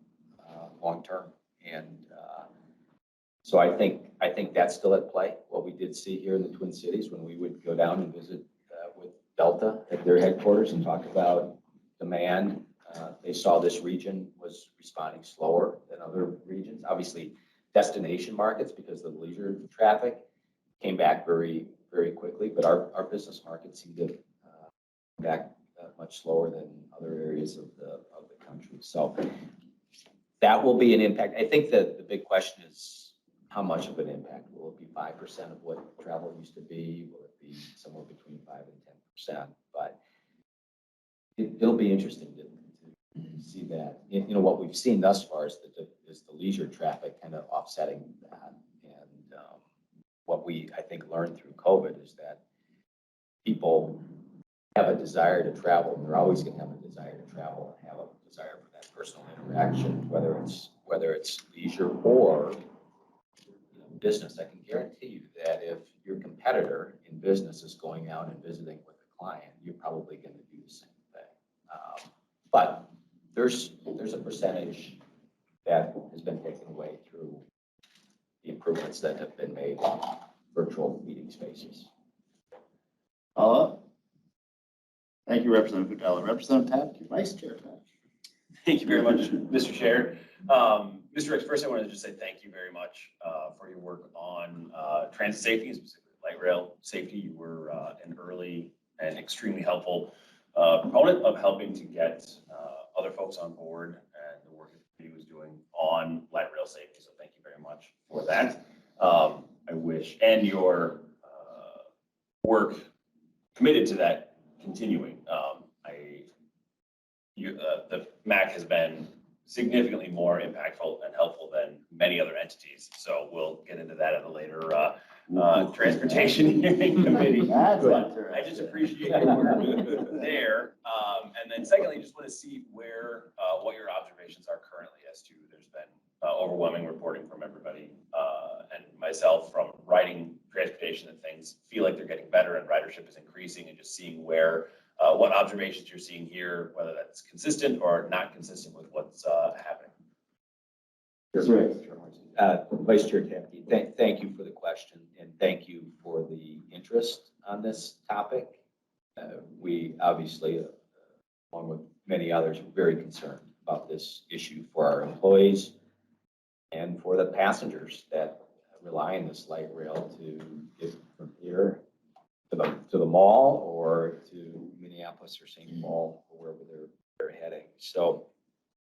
long-term? And so I think that's still at play. What we did see here in the Twin Cities when we would go down and visit with Delta at their headquarters and talk about demand, they saw this region was responding slower than other regions. Obviously, destination markets, because of the leisure traffic, came back very, very quickly, but our business markets seemed to come back much slower than other areas of the country. So that will be an impact. I think that the big question is how much of an impact? Will it be 5% of what travel used to be? Will it be somewhere between 5 and 10%? But it'll be interesting to see that. You know, what we've seen thus far is the leisure traffic kind of offsetting that. And what we, I think, learned through COVID is that people have a desire to travel. They're always going to have a desire to travel and have a desire for that personal interaction, whether it's leisure or business. I can guarantee you that if your competitor in business is going out and visiting with a client, you're probably going to do the same thing. But there's a percentage that has been taken away through the improvements that have been made in virtual meeting spaces. Thank you, Representative Gutella. Representative Taft, your Vice Chair Taft. Thank you very much, Mr. Chair. Mr. Ricks, first I wanted to just say thank you very much for your work on transit safety, and specifically light rail safety. You were an early and extremely helpful proponent of helping to get other folks on board and the work that the committee was doing on light rail safety. So thank you very much for that. I wish, and your work committed to that continuing. The MAC has been significantly more impactful and helpful than many other entities. So we'll get into that at a later transportation hearing committee. That's But interesting. I just appreciate your work there. And then secondly, just want to see what your observations are currently as to there's been overwhelming reporting from everybody and myself from riding transportation that things feel like they're getting better and ridership is increasing, and just seeing what observations you're seeing here, whether that's consistent or not consistent with what's happening. That's right. Vice Chair Taft, thank you for the question, and thank you for the interest on this topic. We obviously, along with many others, are very concerned about this issue for our employees and for the passengers that rely on this light rail to get from here to the mall or to Minneapolis or St. Paul or wherever they're heading. So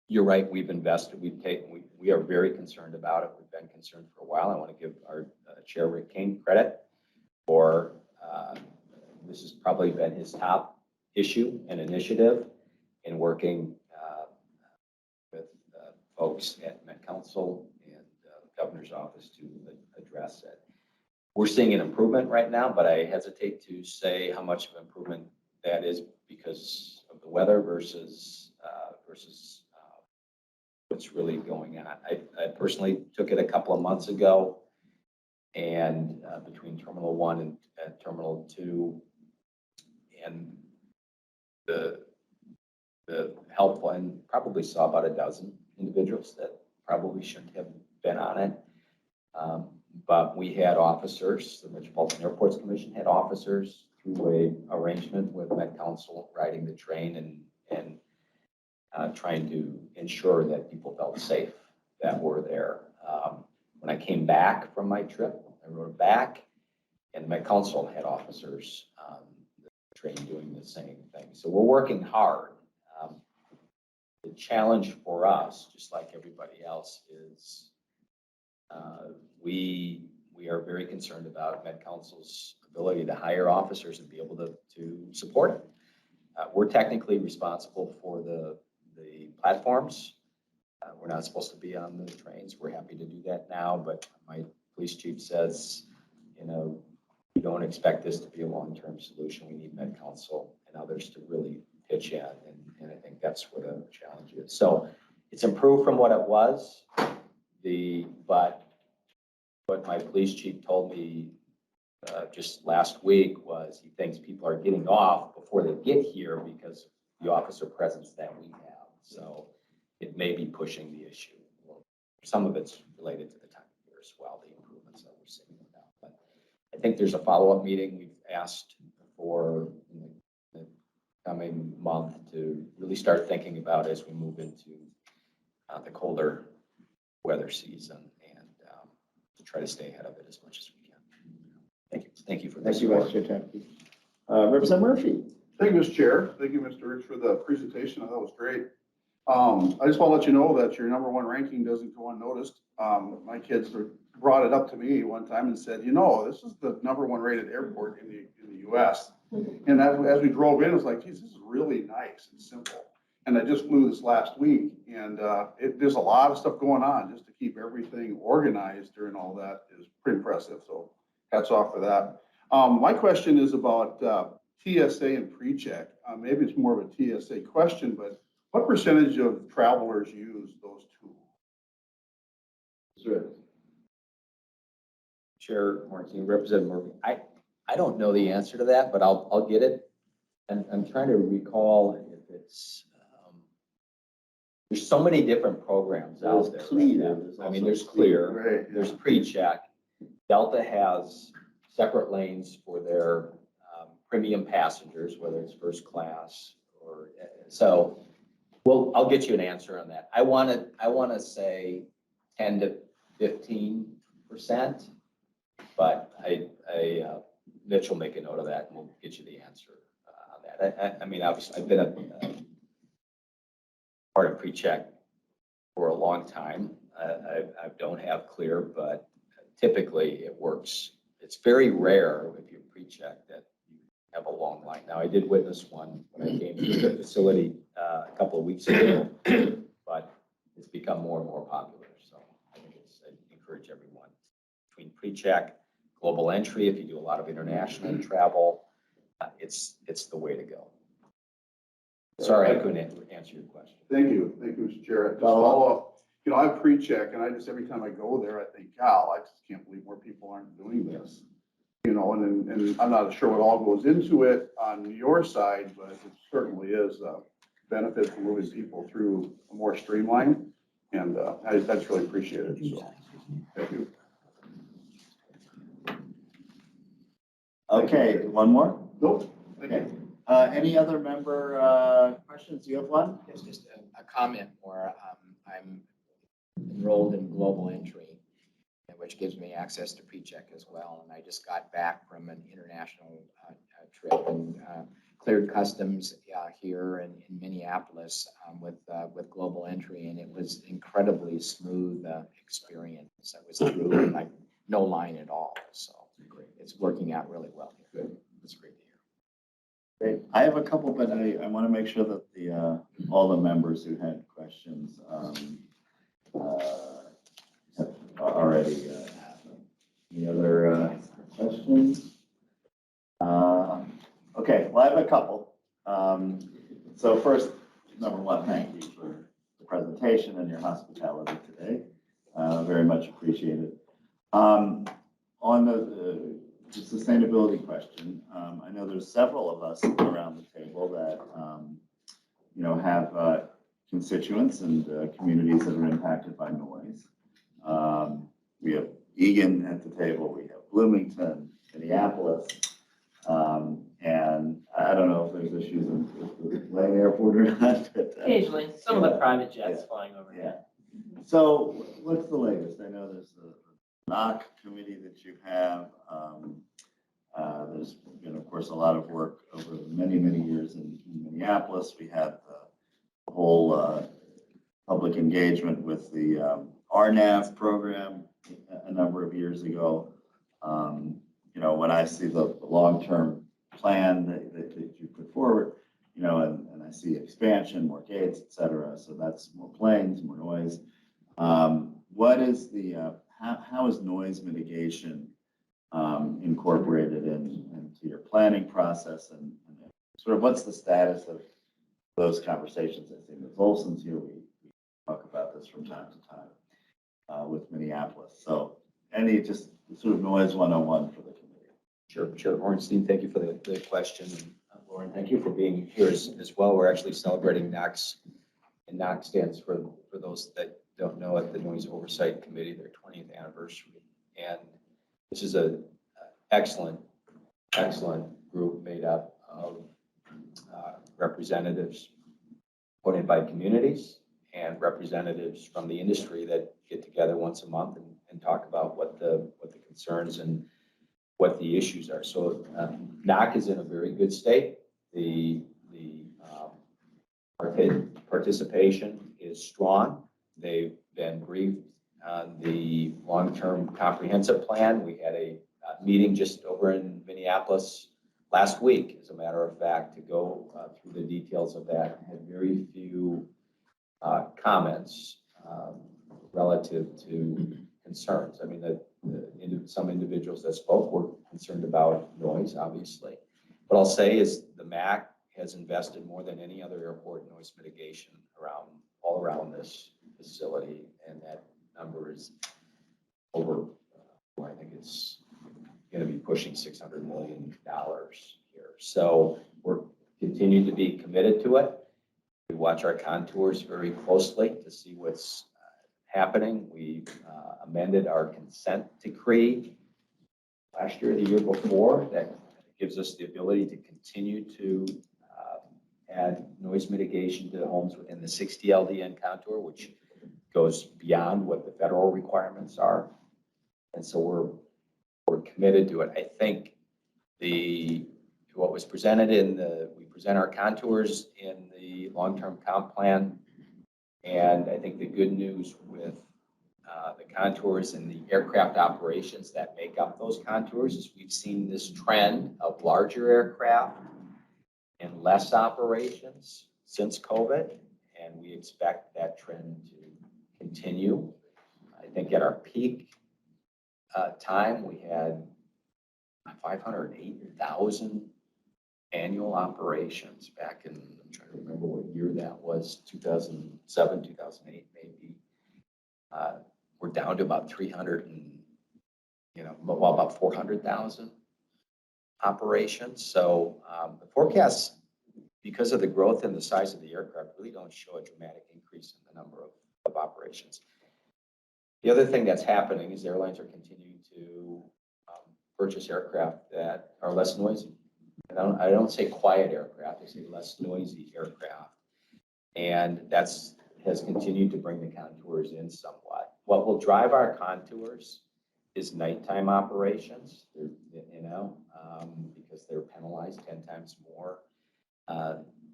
you're right. We've invested. We are very concerned about it. We've been concerned for a while. I want to give our Chair Rick King credit for this has probably been his top issue and initiative in working with folks at Met Council and the Governor's office to address it. We're seeing an improvement right now, but I hesitate to say how much of improvement that is because of the weather versus what's really going on. I personally took it a couple of months ago, and between Terminal 1 and Terminal 2, and the helpline probably saw about a dozen individuals that probably shouldn't have been on it. But we had officers, the Metropolitan Airports Commission had officers through a arrangement with Met Council riding the train and trying to ensure that people felt safe that were there. When I came back from my trip, I rode back, and Met Council had officers on the train doing the same thing. So we're working hard. The challenge for us, just like everybody else, is we are very concerned about Met Council's ability to hire officers and be able to support it. We're technically responsible for the platforms. We're not supposed to be on the trains. We're happy to do that now, but my police chief says, you know, we don't expect this to be a long-term solution. We need Met Council and others to really pitch in, and I think that's where the challenge is. So it's improved from what it was. But what my police chief told me just last week was he thinks people are getting off before they get here because of the officer presence that we have. So it may be pushing the issue. Well, some of it's related to the time of year as well, the improvements that we're seeing now. But I think there's a follow-up meeting we've asked for in the coming month to really start thinking about as we move into the colder weather season and to try to stay ahead of it as much as we can. Thank you. Thank you for this. Thank you, Vice Chair Tempe. Representative Murphy. Thank you, Mr. Chair. Thank you, Mr. Rich, for the presentation. I thought it was great. I just want to let you know that your #1 ranking doesn't go unnoticed. My kids brought it up to me one time and said, you know, this is the #1 rated airport in the U.S. And as we drove in, it was like, geez, this is really nice and simple. And I just flew this last week, and there's a lot of stuff going on just to keep everything organized during all that is pretty impressive. So hats off for that. My question is about TSA and PreCheck. Maybe it's more of a TSA question, but what percentage of travelers use those tools? Sure. Chair Martin, Representative Murphy. I don't know the answer to that, but I'll get it. And I'm trying to recall if it's, there's so many different programs out there. Clear. I mean, there's Clear, Right. there's PreCheck. Delta has separate lanes for their premium passengers, whether it's first class or so. Well, I'll get you an answer on that. I want to say 10 to 15%, but Mitch will make a note of that and we'll get you the answer on that. I mean, obviously, I've been a part of PreCheck for a long time. I don't have Clear, but typically it works. It's very rare if you PreCheck that you have a long line. Now, I did witness one when I came to the facility a couple of weeks ago, but it's become more and more popular. So I think I encourage everyone between PreCheck, global entry, if you do a lot of international travel, it's the way to go. Sorry, I couldn't answer your question. Thank you, Mr. Chair. Just follow up. You know, I have PreCheck, and every time I go there, I think, God, I just can't believe more people aren't doing this. You know, and I'm not sure what all goes into it on your side, but it certainly is a benefit for moving people through a more streamlined, and that's really appreciated. So, thank you. Okay, one more? Nope. Thank you. Okay. Any other member questions? You have one? It's just a comment more. I'm enrolled in global entry, which gives me access to PreCheck as well. And I just got back from an international trip and cleared customs here in Minneapolis with global entry, and it was incredibly smooth experience. I was through like no line at all. So it's working out really well here. Good. It's great to hear. Great. I have a couple, but I want to make sure that the all the members who had questions have already asked them. Any other questions? Okay, well, I have a couple. So first, #1, thank you for the presentation and your hospitality today. Very much appreciated. On the sustainability question, I know there's several of us around the table that you know, have constituents and communities that are impacted by noise. We have Egan at the table, we have Bloomington, Minneapolis, and I don't know if there's issues with Lane Airport or not. But, Occasionally, some of the private jets flying over yeah. here. So what's the latest? I know there's a NOC committee that you have. There's been, of course, a lot of work over many, many years in Minneapolis. We had the whole public engagement with the RNAV program a number of years ago. You know, when I see the long-term plan that you put forward, and I see expansion, more gates, et cetera. So that's more planes, more noise. What is how is noise mitigation incorporated into your planning process and sort of what's the status of those conversations? I think Ms. Olson's here. We talk about this from time to time with Minneapolis. So any just sort of noise 101 for the committee. Sure, Chair Hornstein, thank you for the question. Lauren, thank you for being here as well. We're actually celebrating NOx, and NOx stands for those that don't know it, the Noise Oversight Committee, their 20th anniversary. And this is an excellent group made up of representatives appointed by communities and representatives from the industry that get together once a month and talk about what the concerns and what the issues are. So NOC is in a very good state. The participation is strong. They've been briefed on the long-term comprehensive plan. We had a meeting just over in Minneapolis last week, as a matter of fact, to go through the details of that. Had very few comments relative to concerns. I mean, some individuals that spoke were concerned about noise, obviously. What I'll say is the MAC has invested more than any other airport in noise mitigation all around this facility, and that number is over, I think it's going to be pushing $600 million here. So we're continuing to be committed to it. We watch our contours very closely to see what's happening. We amended our consent decree last year, the year before, that gives us the ability to continue to add noise mitigation to the homes within the 60 LDN contour, which goes beyond what the federal requirements are. And so we're committed to it. I think what was presented we present our contours in the long-term comp plan. And I think the good news with the contours and the aircraft operations that make up those contours is we've seen this trend of larger aircraft and less operations since COVID, and we expect that trend to continue. I think at our peak time, we had 508,000 annual operations back in, I'm trying to remember what year that was, 2007, 2008, maybe. We're down to about 400,000 operations. So the forecasts, because of the growth and the size of the aircraft, really don't show a dramatic increase in the number of operations. The other thing that's happening is airlines are continuing to purchase aircraft that are less noisy. And I don't say quiet aircraft, I say less noisy aircraft. And that's has continued to bring the contours in somewhat. What will drive our contours is nighttime operations, because they're penalized 10 times more.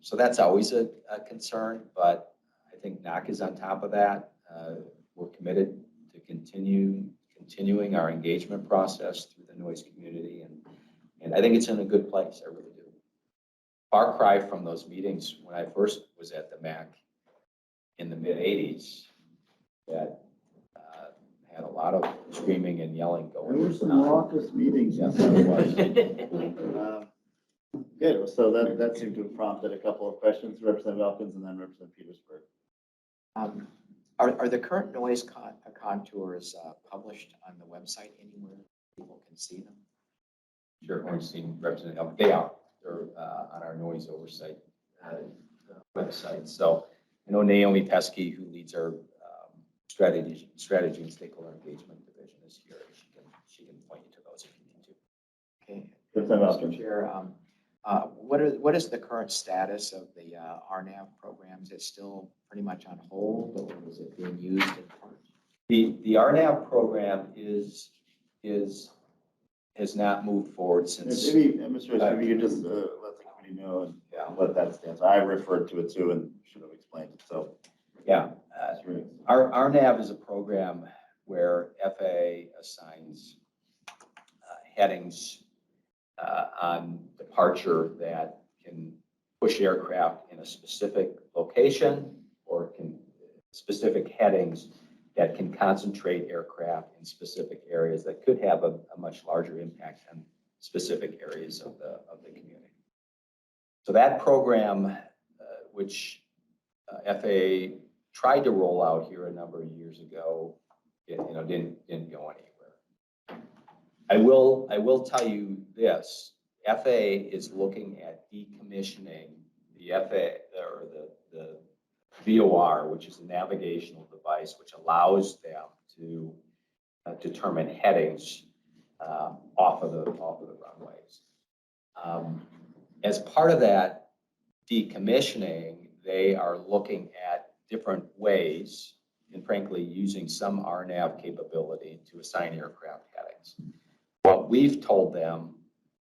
So that's always a concern, but I think NOC is on top of that. We're committed to continuing our engagement process through the noise community, and I think it's in a good place. I really do. Far cry from those meetings when I first was at the MAC in the mid-'80s that had a lot of screaming and yelling going on. There were some raucous meetings. Yes, there was. Good. So that seemed to have prompted a couple of questions, Representative Elkins and then Representative Petersburg. Are the current noise contours published on the website anywhere people can see them? Sure, Ornstein, Representative Elkins. They are. They're on our noise oversight website. So I know Naomi Pesky, who leads our strategy and stakeholder engagement division, is here. She can point you to those if you need to. Okay. Representative Mr. Chair, what is the current status of the RNAV programs? Is it still pretty much on hold, or is it being used in part? The RNAV program has not moved forward since. Maybe, Mr. Rice, maybe you could just let the committee know what that stands for. I referred to it too and should have explained it. So, yeah. Our RNAV is a program where FAA assigns headings on departure that can push aircraft in a specific location or can specific headings that can concentrate aircraft in specific areas that could have a much larger impact on specific areas of the community. So that program, which FAA tried to roll out here a number of years ago, didn't go anywhere. I will tell you this: FAA is looking at decommissioning the FAA or the VOR, which is a navigational device which allows them to determine headings off of the runways. As part of that decommissioning, they are looking at different ways, and frankly, using some RNAV capability to assign aircraft headings. What we've told them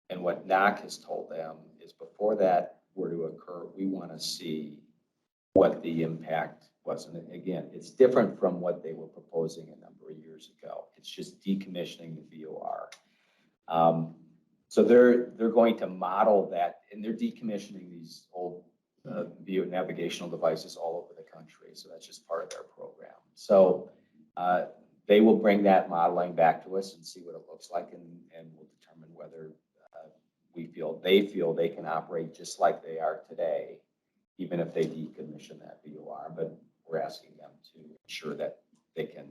and what NAC has told them is before that were to occur, we want to see what the impact was. And again, it's different from what they were proposing a number of years ago. It's just decommissioning the VOR. So they're going to model that, and they're decommissioning these old navigational devices all over the country. So that's just part of their program. So they will bring that modeling back to us and see what it looks like, and we'll determine whether they feel they can operate just like they are today, even if they decommission that VOR. But we're asking them to ensure that they can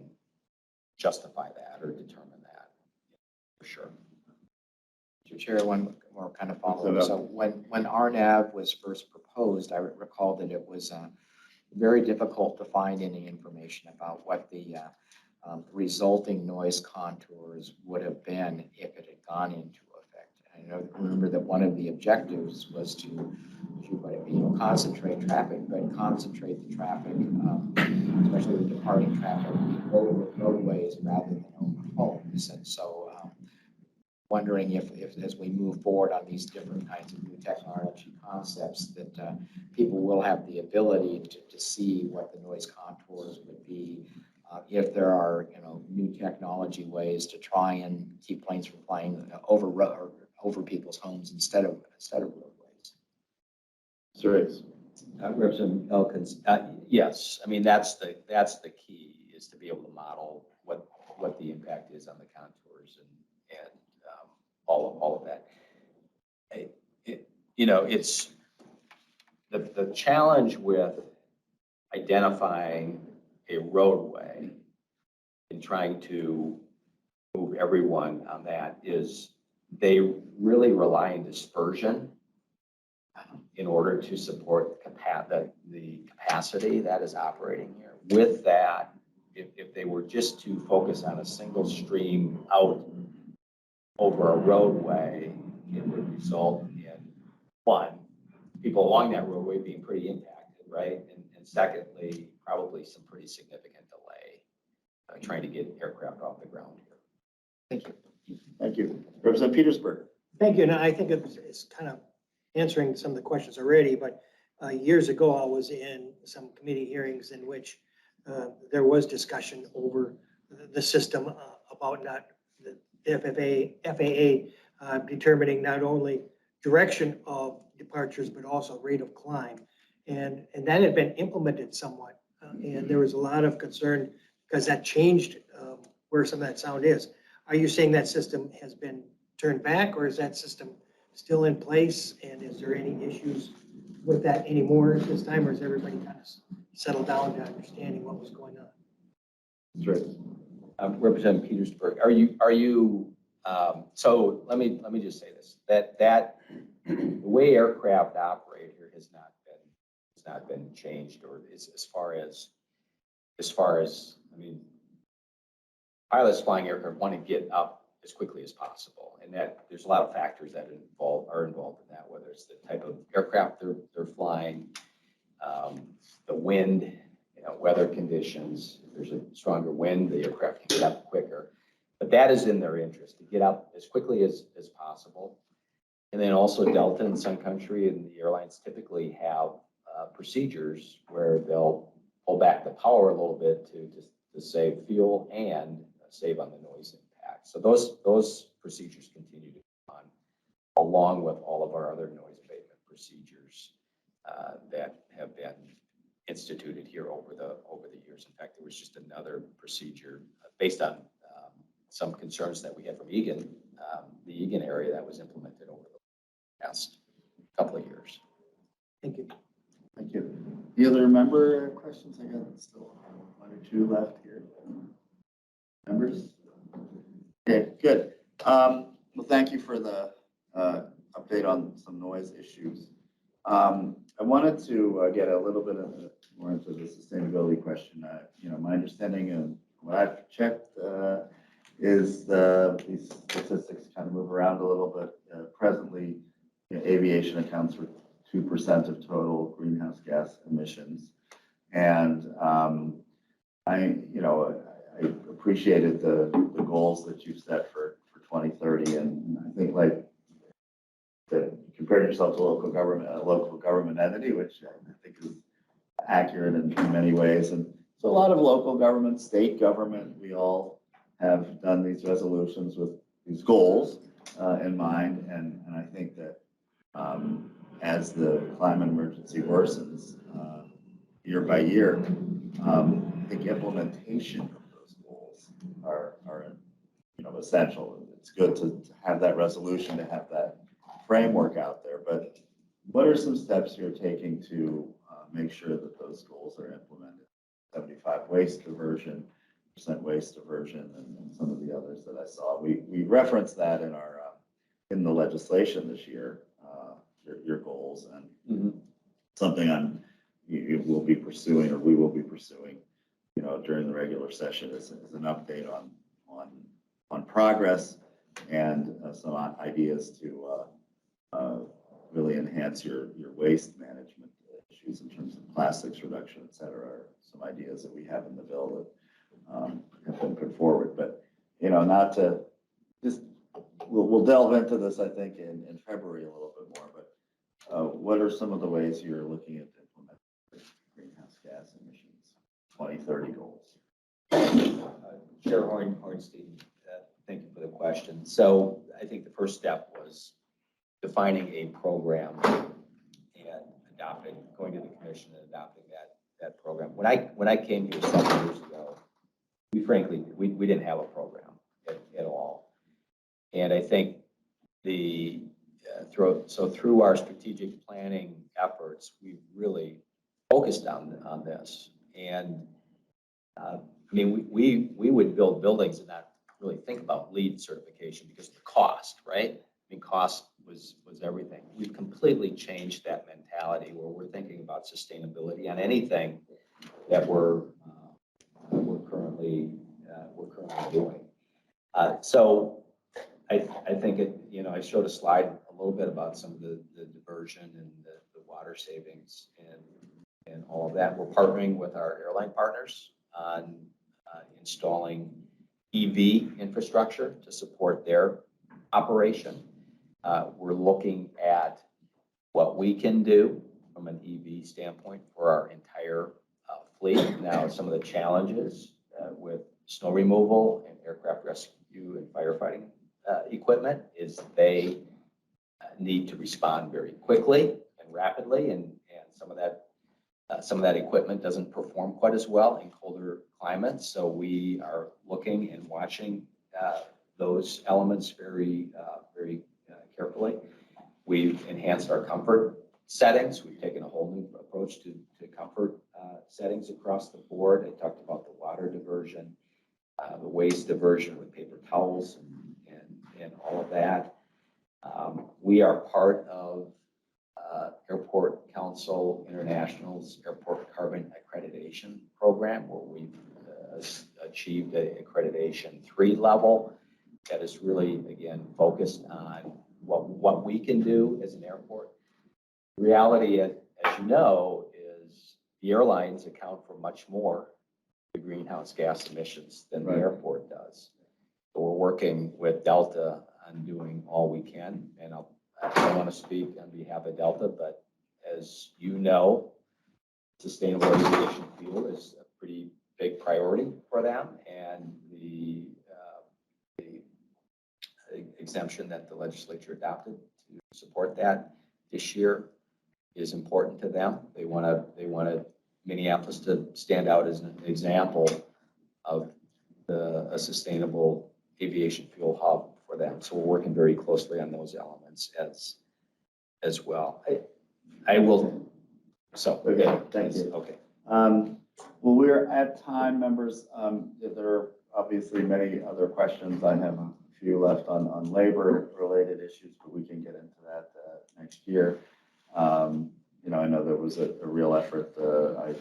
justify that or determine that for sure. Mr. Chair, one more kind of follow-up. So when RNAV was first proposed, I recall that it was very difficult to find any information about what the resulting noise contours would have been if it had gone into effect. And I remember that one of the objectives was to concentrate traffic, but concentrate the traffic, especially the departing traffic, over roadways rather than over homes. And so wondering if as we move forward on these different kinds of new technology concepts, that people will have the ability to see what the noise contours would be, if there are new technology ways to try and keep planes from flying over people's homes instead of roadways. Sir, Representative Elkins, yes, I mean that's the key, is to be able to model what the impact is on the contours and all of that. It's the challenge with identifying a roadway and trying to move everyone on that is they really rely on dispersion in order to support the capacity that is operating here. With that, if they were just to focus on a single stream out over a roadway, it would result in, one, people along that roadway being pretty impacted, right? And secondly, probably some pretty significant delay trying to get aircraft off the ground here. Thank you. thank you. Representative Petersburg. Thank you. And I think it's kind of answering some of the questions already, but years ago, I was in some committee hearings in which there was discussion over the system about not the FAA determining not only direction of departures, but also rate of climb. And that had been implemented somewhat. And there was a lot of concern because that changed where some of that sound is. Are you saying that system has been turned back, or is that system still in place? And is there any issues with that anymore at this time, or is everybody kind of settled down to understanding what was going on? Sure. Representative Petersburg, are you so let me just say this, that the way aircraft operate here has not been changed, or is as far as I mean, pilots flying aircraft want to get up as quickly as possible, and that there's a lot of factors that are involved in that, whether it's the type of aircraft they're flying, the wind, weather conditions. If there's a stronger wind, the aircraft can get up quicker. But that is in their interest, to get up as quickly as possible. And then also Delta and Sun Country and the airlines typically have procedures where they'll pull back the power a little bit to save fuel and save on the noise impact. So those procedures continue to go on, along with all of our other noise abatement procedures. that have been instituted here over the years. In fact, there was just another procedure based on some concerns that we had from Egan, the Egan area that was implemented over the past couple of years. Thank you. Thank you. The other member questions? I got still one or two left here. Members? Okay, good. Well, thank you for the update on some noise issues. I wanted to get a little bit more into the sustainability question. My understanding and what I've checked is these statistics kind of move around a little bit. Presently, aviation accounts for 2% of total greenhouse gas emissions. And I appreciated the goals that you've set for 2030. And I think like that you compared yourself to a local government entity, which I think is accurate in many ways. And so a lot of local government, state government, we all have done these resolutions with these goals in mind. And I think that as the climate emergency worsens year by year, I think implementation of those goals are essential. It's good to have that resolution, to have that framework out there. But what are some steps you're taking to make sure that those goals are implemented? 75 waste diversion, % waste diversion, and some of the others that I saw. We referenced that in the legislation this year. Your goals and something we will be pursuing during the regular session is an update on progress and some ideas to really enhance your waste management issues in terms of plastics reduction, et cetera, are some ideas that we have in the bill that have been put forward. But not to just we'll delve into this, I think, in February a little bit more. But what are some of the ways you're looking at implementing greenhouse gas emissions 2030 goals? Chair Hornstein, thank you for the question. So I think the first step was defining a program and going to the commission and adopting that program. When I came here 7 years ago, we frankly didn't have a program at all. And I think through our strategic planning efforts, we've really focused on this. And we would build buildings and not really think about LEED certification because of the cost, right? Cost was everything. We've completely changed that mentality where we're thinking about sustainability on anything that we're currently doing. So I think I showed a slide a little bit about some of the diversion and the water savings and all of that. We're partnering with our airline partners on installing EV infrastructure to support their operation. We're looking at what we can do from an EV standpoint for our entire fleet. Now, some of the challenges with snow removal and aircraft rescue and firefighting equipment is they need to respond very quickly and rapidly, and some of that equipment doesn't perform quite as well in colder climates. So we are looking and watching those elements very carefully. We've enhanced our comfort settings. We've taken a whole new approach to comfort settings across the board. I talked about the water diversion, the waste diversion with paper towels and all of that. We are part of Airport Council International's Airport Carbon Accreditation Program, where we've achieved an accreditation 3 level that is really, again, focused on what we can do as an airport. The reality, as you know, is the airlines account for much more the greenhouse gas emissions than the airport does. So we're working with Delta on doing all we can, and I don't want to speak on behalf of Delta, but as you know, sustainable aviation fuel is a pretty big priority for them, and the exemption that the legislature adopted to support that this year is important to them. They want Minneapolis to stand out as an example of a sustainable aviation fuel hub for them. So we're working very closely on those elements as well. I will, so. Okay, thank you. Okay. Well, we're at time, members. There are obviously many other questions. I have a few left on labor-related issues, but we can get into that next year. I know there was a real effort. I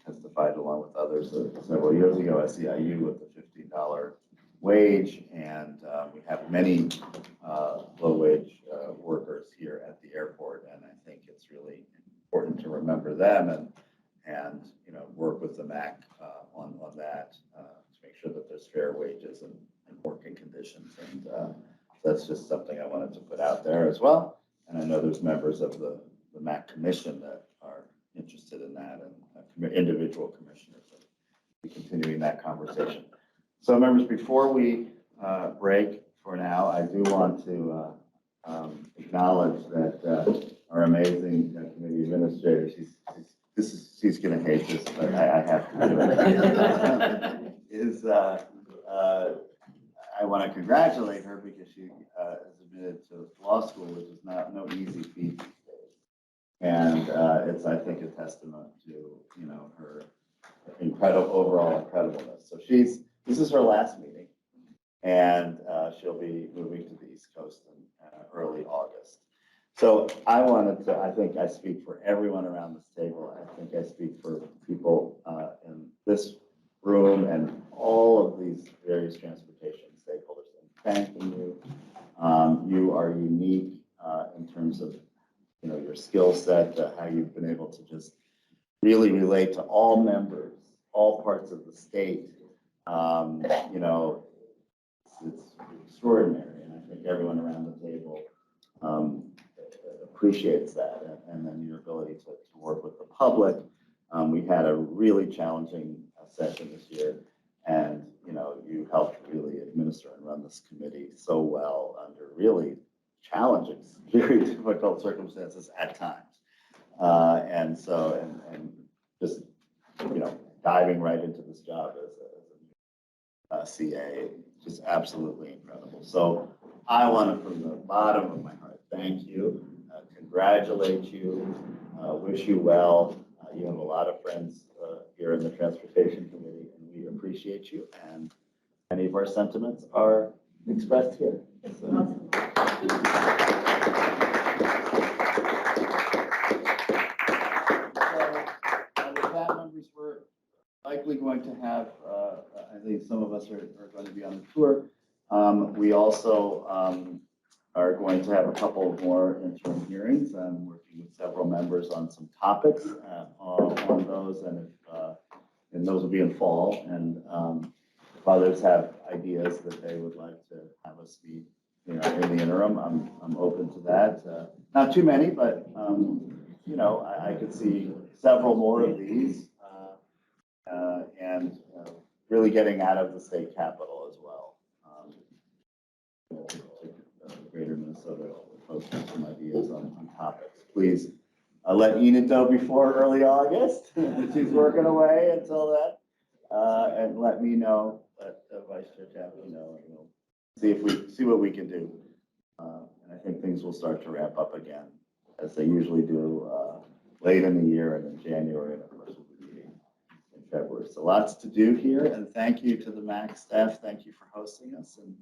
testified along with others several years ago at CIU with the $15 wage, and we have many low-wage workers here at the airport, and I think it's really important to remember them and work with the MAC on that to make sure that there's fair wages and working conditions, and that's just something I wanted to put out there as well. And I know there's members of the MAC Commission that are interested in that, and individual commissioners that will be continuing that conversation. So members, before we break for now, I do want to acknowledge that our amazing committee administrator, she's going to hate this, but I have to do it, I want to congratulate her because she is admitted to law school, which is no easy feat. And it's, I think, a testament to, her overall incredibleness. So this is her last meeting, and she'll be moving to the East Coast in early August. So I think I speak for everyone around this table. I think I speak for people in this room and all of these various transportation stakeholders in thanking you. You are unique in terms of your skill set, how you've been able to just really relate to all members, all parts of the state. It's extraordinary, and I think everyone around the table appreciates that, and then your ability to work with the public. We had a really challenging session this year, and you helped really administer and run this committee so well under really challenging, very difficult circumstances at times. And just diving right into this job as a CA, just absolutely incredible. So I want to, from the bottom of my heart, thank you, congratulate you, wish you well. You have a lot of friends here in the Transportation Committee, and we appreciate you. And many of our sentiments are expressed here. So. With that, members, we're likely going to have, I think some of us are going to be on the tour. We also are going to have a couple more interim hearings. I'm working with several members on some topics on those, and those will be in fall. And if others have ideas that they would like to have us meet, in the interim, I'm open to that. Not too many, but I could see several more of these, and really getting out of the state capital as well. Greater Minnesota folks have some ideas on topics. Please let Enid know before early August. She's working away until then, and let me know. Let Vice Chair Chapman know, and we'll see what we can do. And I think things will start to ramp up again, as they usually do late in the year and in January, and of course we'll be meeting in February. So lots to do here, and thank you to the MAC staff. Thank you for hosting us, and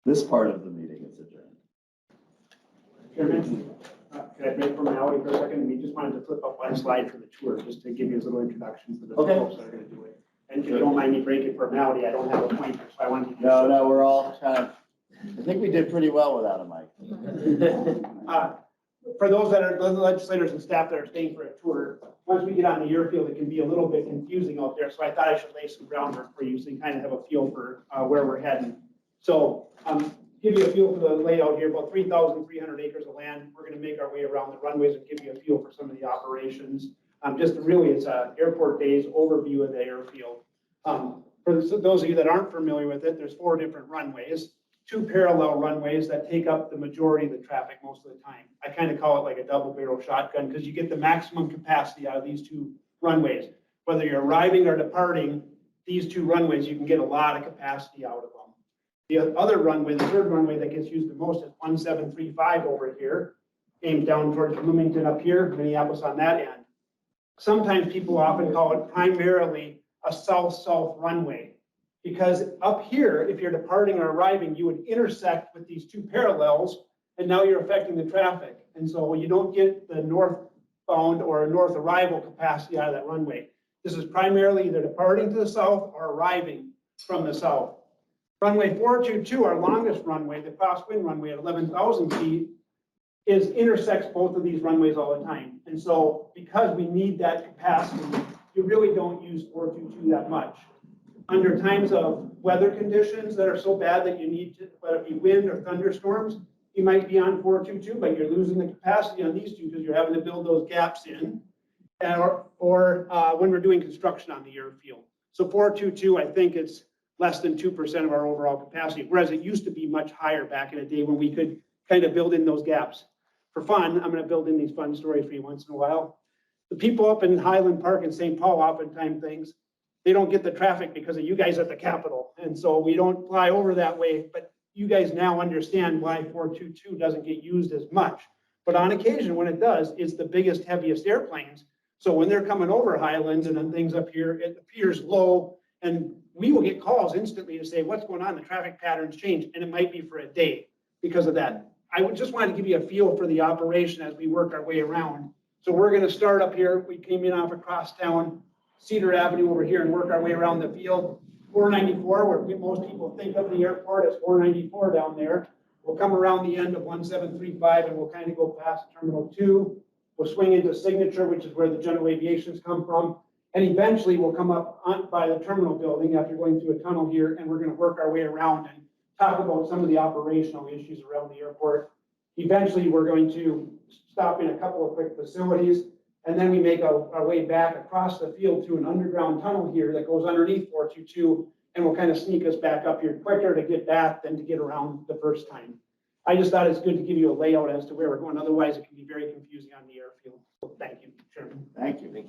this part of the meeting is adjourned. Chairman, could I break formality for a second? We just wanted to flip up one slide for the tour, just to give you a little introduction to the folks that are going to do it. And if you don't mind me breaking formality, I don't have a pointer, so I wanted to. No, we're all kind of, I think we did pretty well without a mic. For those that are legislators and staff that are staying for a tour, once we get on the airfield, it can be a little bit confusing out there. So I thought I should lay some groundwork for you so you kind of have a feel for where we're heading. So give you a feel for the layout here, about 3,300 acres of land. We're going to make our way around the runways and give you a feel for some of the operations. Just really, it's a airport days overview of the airfield. For those of you that aren't familiar with it, there's 4 different runways. two parallel runways that take up the majority of the traffic most of the time. I kind of call it like a double barrel shotgun because you get the maximum capacity out of these two runways. Whether you're arriving or departing, these two runways, you can get a lot of capacity out of them. The other runway, the third runway that gets used the most is 1735 over here, aimed down towards Bloomington up here, Minneapolis on that end. Sometimes people often call it primarily a south-south runway. Because up here, if you're departing or arriving, you would intersect with these two parallels, and now you're affecting the traffic. And so you don't get the northbound or north arrival capacity out of that runway. This is primarily either departing to the south or arriving from the south. Runway 422, our longest runway, the crosswind runway at 11,000 feet, intersects both of these runways all the time. And so because we need that capacity, you really don't use 422 that much. Under times of weather conditions that are so bad that you need to, whether it be wind or thunderstorms, you might be on 422, but you're losing the capacity on these two because you're having to build those gaps in, or when we're doing construction on the airfield. So 422, I think it's less than 2% of our overall capacity, whereas it used to be much higher back in the day when we could kind of build in those gaps. For fun, I'm going to build in these fun stories for you once in a while. The people up in Highland Park in St. Paul oftentimes things, they don't get the traffic because of you guys at the Capitol. And so we don't fly over that way, but you guys now understand why 422 doesn't get used as much. But on occasion, when it does, it's the biggest, heaviest airplanes. So when they're coming over Highlands and then things up here, it appears low, and we will get calls instantly to say, what's going on? The traffic patterns change, and it might be for a day because of that. I would just want to give you a feel for the operation as we work our way around. So we're going to start up here. We came in off across town, Cedar Avenue over here, and work our way around the field. 494, where most people think of the airport as 494 down there. We'll come around the end of 1735 and we'll kind of go past Terminal 2. We'll swing into Signature, which is where the general aviations come from. And eventually we'll come up by the terminal building after going through a tunnel here, and we're going to work our way around and talk about some of the operational issues around the airport. Eventually, we're going to stop in a couple of quick facilities, and then we make our way back across the field through an underground tunnel here that goes underneath 422, and will kind of sneak us back up here quicker to get back than to get around the first time. I just thought it's good to give you a layout as to where we're going. Otherwise, it can be very confusing on the airfield. So thank you, Chairman. Thank you.